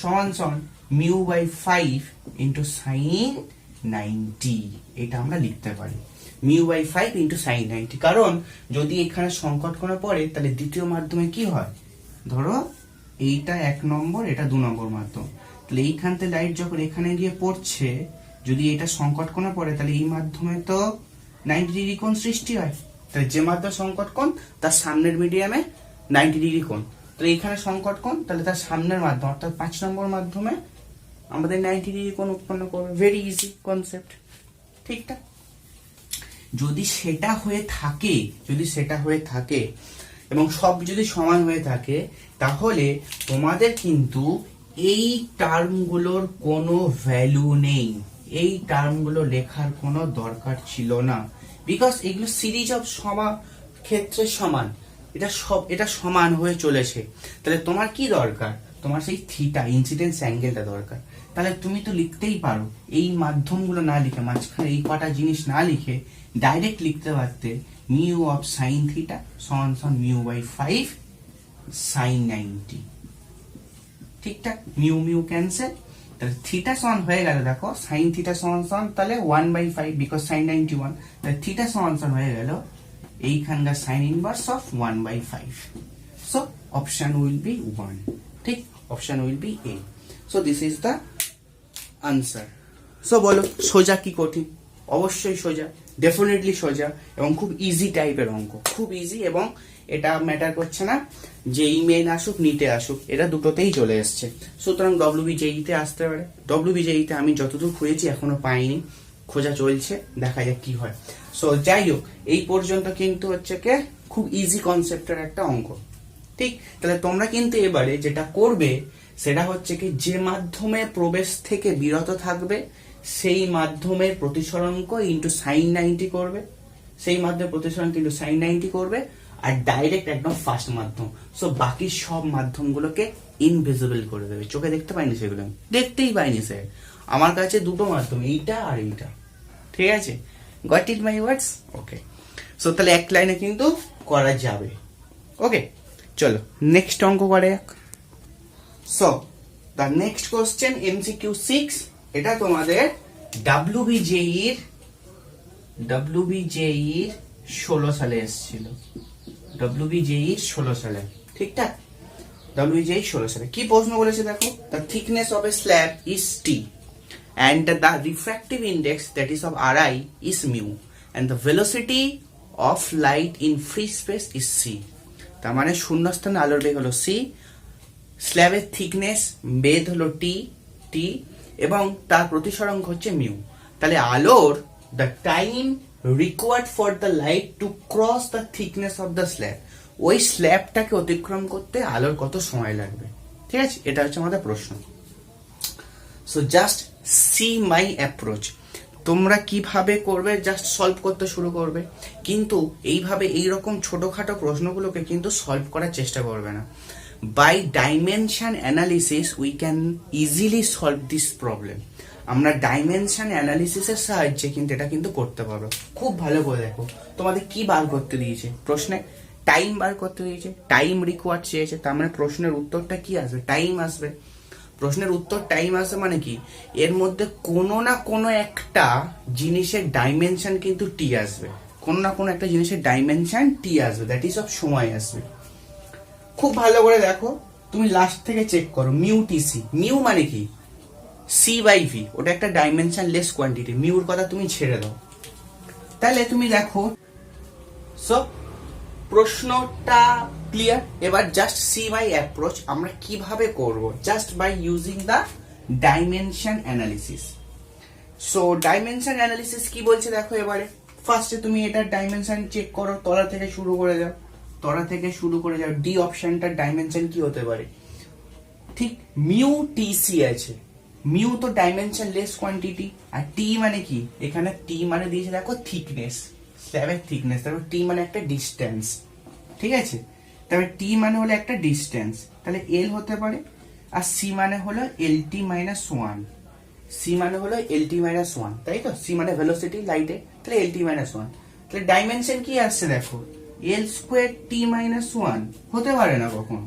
সমান সমান μ/5 ইন্টু সাইন 90, এটা আমরা লিখতে পারি μ/5 ইন্টু সাইন 90। কারণ যদি এখানে সংকট কোণে পড়ে তাহলে দ্বিতীয় মাধ্যমে কি হয়, ধরো এইটা 1 নম্বর, এটা 2 নম্বর মাধ্যম, তাহলে এইখান থেকে লাইট যখন এখানে গিয়ে পড়ছে, যদি এটা সংকট কোণে পড়ে তাহলে এই মাধ্যমে তো 90 ডিগ্রি কোণ সৃষ্টি হয়, তাহলে যে মাধ্যমে সংকট কোণ তার সামনের মিডিয়ামে 90 ডিগ্রি কোণ, তাহলে এখানে সংকট কোণ, তাহলে তার সামনের মাধ্যম অর্থাৎ 5 নম্বর মাধ্যমে আমাদের 90 ডিগ্রি কোণ উৎপন্ন করবে, ভেরি ইজি কনসেপ্ট, ঠিকঠাক। যদি সেটা হয়ে থাকে এবং সব যদি সমান হয়ে থাকে তাহলে তোমাদের কিন্তু এই টার্মগুলোর কোনো ভ্যালু নেই, এই টার্মগুলো লেখার কোনো দরকার ছিল না, বিকজ এগুলো সিরিজ অফ ক্ষেত্রে সমান, এটা সমান হয়ে চলেছে। তাহলে তোমার কি দরকার, তোমার সেই থিটা ইনসিডেন্স অ্যাঙ্গেলটা দরকার। তাহলে তুমি তো লিখতেই পারো এই মাধ্যমগুলো না লিখে, মাঝখানে এই কটা জিনিস না লিখে ডাইরেক্ট লিখতে পারতে মিউ অফ সাইন থিটা সমান সমান μ/5 সাইন 90, ঠিকঠাক, মিউ ক্যান্সেল, তাহলে থিটা সমান হয়ে গেল, দেখো সাইন থিটা সমান সমান তাহলে 1/5 বিকজ সাইন 91, তাহলে থিটা সমান সমান হয়ে গেল এইখানকার sign inverse of 1/5, so option will be 1, ঠিক, option will B A. So this is the answer. So বলো সোজা কি কঠিন, অবশ্যই সোজা, ডেফিনেটলি সোজা এবং খুব ইজি টাইপের অঙ্ক, খুব ইজি, এবং এটা ম্যাটার করছে না যে এই মেন আসুক নিটে আসুক, এটা দুটোতেই চলে এসছে। সুতরাং WBJE-তে আসতে পারে, WBJE-তে আমি যতদূর খুঁজেছি এখনো পাইনি, খোঁজা চলছে, দেখা যাক কি হয়। সো যাই হোক, এই পর্যন্ত কিন্তু হচ্ছে কে খুব ইজি কনসেপ্টের একটা অঙ্ক, ঠিক। তাহলে তোমরা কিন্তু এবারে যেটা করবে সেটা হচ্ছে কি, যে মাধ্যমে প্রবেশ থেকে বিরত থাকবে সেই মাধ্যমের প্রতিসরাঙ্ক ইন্টু সাইন 90 করবে, সেই মাধ্যমে প্রতিসরাঙ্ক ইন্টু সাইন 90 করবে, আর ডাইরেক্ট একদম ফার্স্ট মাধ্যম, সো বাকি সব মাধ্যমগুলোকে ইনভিজিবল করে দেবে, চোখে দেখতে পাইনি, সেগুলো দেখতেই পাইনি স্যার, আমার কাছে দুটো মাধ্যম, এইটা আর এইটা, ঠিক আছে, goat it my words, okay. So তাহলে এক লাইনে কিন্তু করা যাবে, ওকে। চলো নেক্সট অঙ্ক করা যাক। So the next question MCQ 6, এটা তোমাদের WBJE-র 16 সালে এসেছিল, WBJE 16 সালে, ঠিকঠাক, WBJE 16 সালে। কি প্রশ্ন বলেছে দেখো, the thickness of A slab is T and the refractive index, that is of Ri, is mu, and the velocity of light in free space is c. তার মানে শূন্যস্থানে আলোর বেগ হলো c, স্ল্যাবের থিকনেস বেধ হলো t এবং তার প্রতিসরাঙ্ক হচ্ছে মিউ। তাহলে আলোর the time required for the light to cross the thickness of the slab, ওই স্ল্যাবটাকে অতিক্রম করতে আলোর কত সময় লাগবে, ঠিক আছে, এটা হচ্ছে আমাদের প্রশ্ন। সো জাস্ট সি মাই অ্যাপ্রোচ। তোমরা কিভাবে করবে, জাস্ট সলভ করতে শুরু করবে, কিন্তু এইভাবে এইরকম ছোটখাটো প্রশ্নগুলোকে কিন্তু সলভ করার চেষ্টা করবে না। By dimension analysis we can easily solve this problem. আমরা ডাইমেনশন অ্যানালিসিসের সাহায্যে কিন্তু এটা কিন্তু করতে পারবো। খুব ভালো করে দেখো, তোমাদের কি বার করতে দিয়েছে প্রশ্নে, টাইম বার করতে দিয়েছে, টাইম রিকোয়ার্ড চেয়েছে, তার মানে প্রশ্নের উত্তরটা কি আসবে, টাইম আসবে। প্রশ্নের উত্তর টাইম আসবে মানে কি, এর মধ্যে কোনো না কোনো একটা জিনিসের ডাইমেনশন কিন্তু টি আসবে, কোনো না কোনো একটা জিনিসের ডাইমেনশন টি আসবে, দ্যাট ইজ অফ সময় আসবে। খুব ভালো করে দেখো, তুমি লাস্ট থেকে চেক করো, মিউ টিসি, মিউ মানে কি, সি বাই ভি, ওটা একটা ডাইমেনশন লেস কোয়ান্টিটি, মিউর কথা তুমি ছেড়ে দাও। তাহলে তুমি দেখো, সো প্রশ্নটা ক্লিয়ার। এবার জাস্ট সি মাই অ্যাপ্রোচ আমরা কিভাবে করব, just by using the dimension analysis. So dimension analysis কি বলছে দেখো, এবারে ফার্স্টে তুমি এটার ডাইমেনশন চেক করো, তলা থেকে শুরু করে যাও, তলা থেকে শুরু করে যাও। ডি অপশনটার ডাইমেনশন কি হতে পারে, ঠিক মিউ টিসি আছে, মিউ তো ডাইমেনশন লেস কোয়ান্টিটি, আর টি মানে কি, এখানে টি মানে দিয়েছে দেখো থিকনেস, স্ল্যাবের থিকনেস, তারপর টি মানে একটা ডিস্টেন্স, ঠিক আছে, তারপরে টি মানে হলো একটা ডিস্টেন্স, তাহলে এল হতে পারে, আর সি মানে হলো এলটি মাইনাস ওয়ান, সি মানে হলো এলটি মাইনাস ওয়ান, তাই তো, সি মানে ভেলোসিটি লাইটে, তাহলে এলটি মাইনাস ওয়ান, তাহলে ডাইমেনশন কি আসছে দেখো, এল স্কোয়ার টি মাইনাস ওয়ান, হতে পারে না কখনো,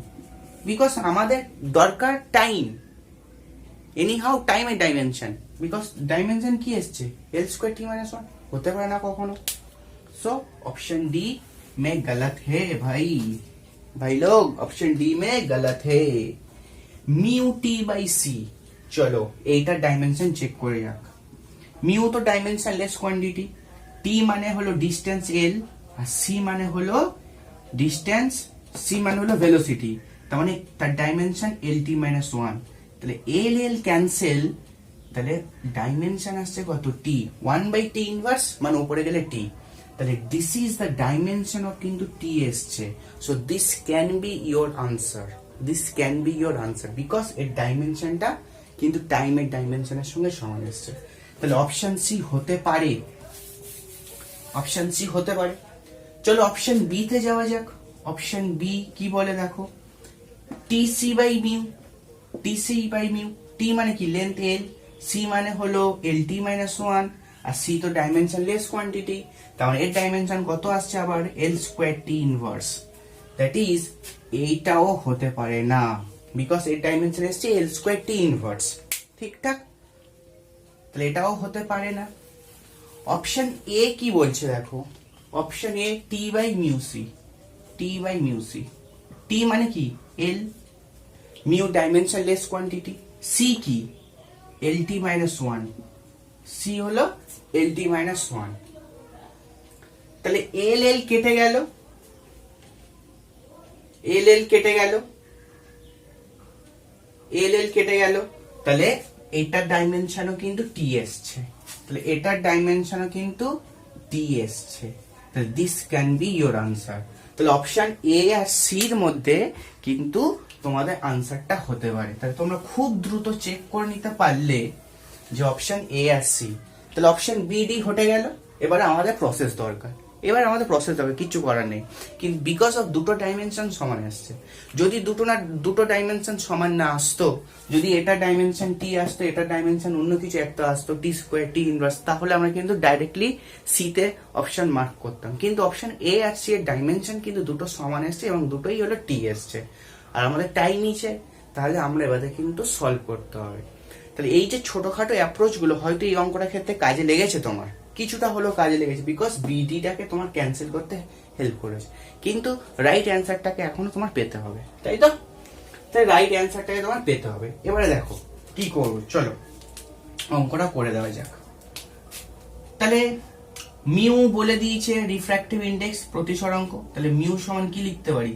বিকজ আমাদের দরকার টাইম, এনি হাউ টাইমের ডাইমেনশন, বিকজ ডাইমেনশন কি এসছে, এল স্কোয়ার টি মাইনাস ওয়ান, হতে পারে না কখনো। सो ऑप्शन डी में गलत है भाई लोग, ऑप्शन डी में गलत है। মিউ টি বাই সি, চলো এইটার ডাইমেনশন চেক করে যাক। মিউ তো ডাইমেনশন লেস কোয়ান্টিটি, টি মানে হলো ডিস্টেন্স এল, আর সি মানে হলো ডিস্টেন্স, সি মানে হলো ভেলোসিটি, তার মানে তার ডাইমেনশন এল টি মাইনাস ওয়ান, তাহলে এল এল ক্যান্সেল, তাহলে ডাইমেনশন আসছে কত, টি, ওয়ান বাই টি ইনভার্স, মানে উপরে গেলে টি, তাহলে this is the dimension of কিন্তু টি এসছে। So this can be your answer, this can be your answer, because এর ডাইমেনশনটা কিন্তু টাইমের ডাইমেনশনের সঙ্গে সমান এসছে। তাহলে অপশন সি হতে পারে, অপশন সি হতে পারে। চলো অপশন বি তে যাওয়া যাক। অপশন বি কি বলে দেখো, TC by mu, TC by mu, T মানে কি লেন্থ এল, সি মানে হলো এল টি মাইনাস ওয়ান, আর সি তো ডাইমেনশন লেস কোয়ান্টিটি, তাহলে এর ডাইমেনশন কত আসছে আবার, L square T inverse, that is এইটাও হতে পারে না, বিকজ এর ডাইমেনশন এসছে এল স্কোয়ার টি ইনভার্স, ঠিকঠাক, তাহলে এটাও হতে পারে না। অপশন এ কি বলছে দেখো, option A T by mu C, T by mu C, T মানে কি L, mu dimension less quantity, C কি L T minus one, C হলো এল টি মাইনাস ওয়ান, তাহলে এল এল কেটে গেল, এল এল কেটে গেল, এল এল কেটে গেল, তাহলে এটার ডাইমেনশনও কিন্তু টি এসছে, তাহলে এটার ডাইমেনশনও কিন্তু টি এসছে, তাহলে this can be your answer. তাহলে অপশন এ আর সির মধ্যে কিন্তু তোমাদের আনসারটা হতে পারে। তাহলে তোমরা খুব দ্রুত চেক করে নিতে পারলে যে অপশন এ আর সি, তাহলে অপশন বি ডি হটে গেল। এবারে আমাদের প্রসেস দরকার, এবার আমাদের প্রসেস হবে, কিছু করার নেই, কিন্তু বিকজ অফ দুটো ডাইমেনশন সমান আসছে, যদি দুটো ডাইমেনশন সমান না আসতো, যদি এটা ডাইমেনশন টি আসতো, এটা ডাইমেনশন অন্য কিছু একটা আসতো, টি স্কোয়ার টি ইনভার্স, তাহলে আমরা কিন্তু ডাইরেক্টলি সি তে অপশন মার্ক করতাম, কিন্তু অপশন এ আর সি এর ডাইমেনশন কিন্তু দুটো সমান এসছে এবং দুটোই হলো টি এসছে, আর আমাদের টাইম নিচে, তাহলে আমরা এবারে কিন্তু সলভ করতে হবে। তাহলে এই যে ছোটখাটো অ্যাপ্রোচ গুলো হয়তো এই অঙ্কটার ক্ষেত্রে কাজে লেগেছে, তোমার কিছুটা হলেও কাজে লেগেছে, বিকজ বিডিটাকে তোমার ক্যান্সেল করতে হেল্প করেছে, কিন্তু রাইট অ্যান্সারটাকে এখনো তোমার পেতে হবে, তাই তো, তাই রাইট অ্যান্সারটাকে তোমার পেতে হবে। এবারে দেখো কি করবো, চলো অঙ্কটা করে দেওয়া যাক। তাহলে মিউ বলে দিয়েছে রিফ্র্যাক্টিভ ইন্ডেক্স, প্রতিসরাঙ্ক। তাহলে মিউ সমান কি লিখতে পারি?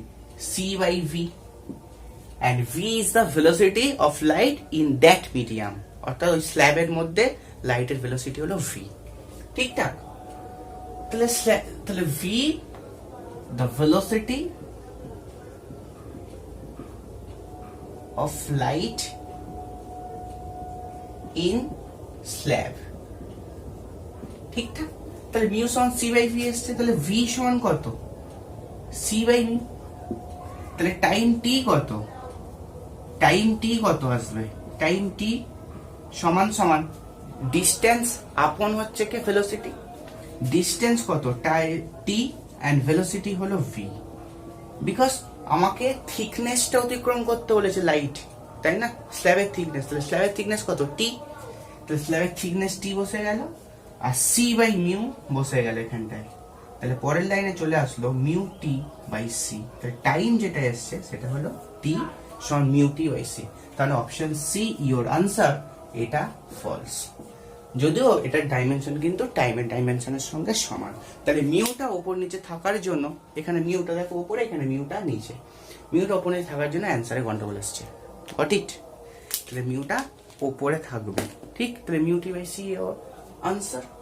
C by v, and v is the velocity of light in that medium, অর্থাৎ ওই স্ল্যাবের মধ্যে লাইটের ভেলোসিটি হলো v। ঠিকঠাক? তাহলে v the velocity of light in slab। ঠিকঠাক? তাহলে মিউ সমান c বাই v এসছে, তাহলে v সমান কত? c by mu. তাহলে টাইম t কত? টাইম t কত আসবে? টাইম t সমান সমান ডিস্টেন্স আপন হচ্ছে কি ভেলোসিটি। ডিস্টেন্স কত? t এন্ড ভেলোসিটি হলো v। বিকজ আমাকে থিকনেসটা অতিক্রম করতে বলেছে লাইট, তাই না? স্ল্যাবের থিকনেস, তাহলে স্ল্যাবের থিকনেস কত? t। তাহলে স্ল্যাবের থিকনেস t বসে গেল, আর c বাই মিউ বসে গেল এখানটায়। তাহলে পরের লাইনে চলে আসলো মিউ t বাই c। তাহলে টাইম যেটা এসছে সেটা হলো t সমান মিউ t বাই c। তাহলে অপশন সি ইওর আনসার, এটা ফলস। যদিও এটার ডাইমেনশন কিন্তু টাইমের ডাইমেনশনের সঙ্গে সমান। তাহলে মিউটা ওপর নিচে থাকার জন্য, এখানে মিউটা দেখো উপরে, এখানে মিউটা নিচে, মিউটা ওপর নিচে থাকার জন্য অ্যান্সারে গন্ডগোল আসছে। ঠিক? তাহলে মিউটা ওপরে থাকবে। ঠিক? তাহলে mu t by c your answer.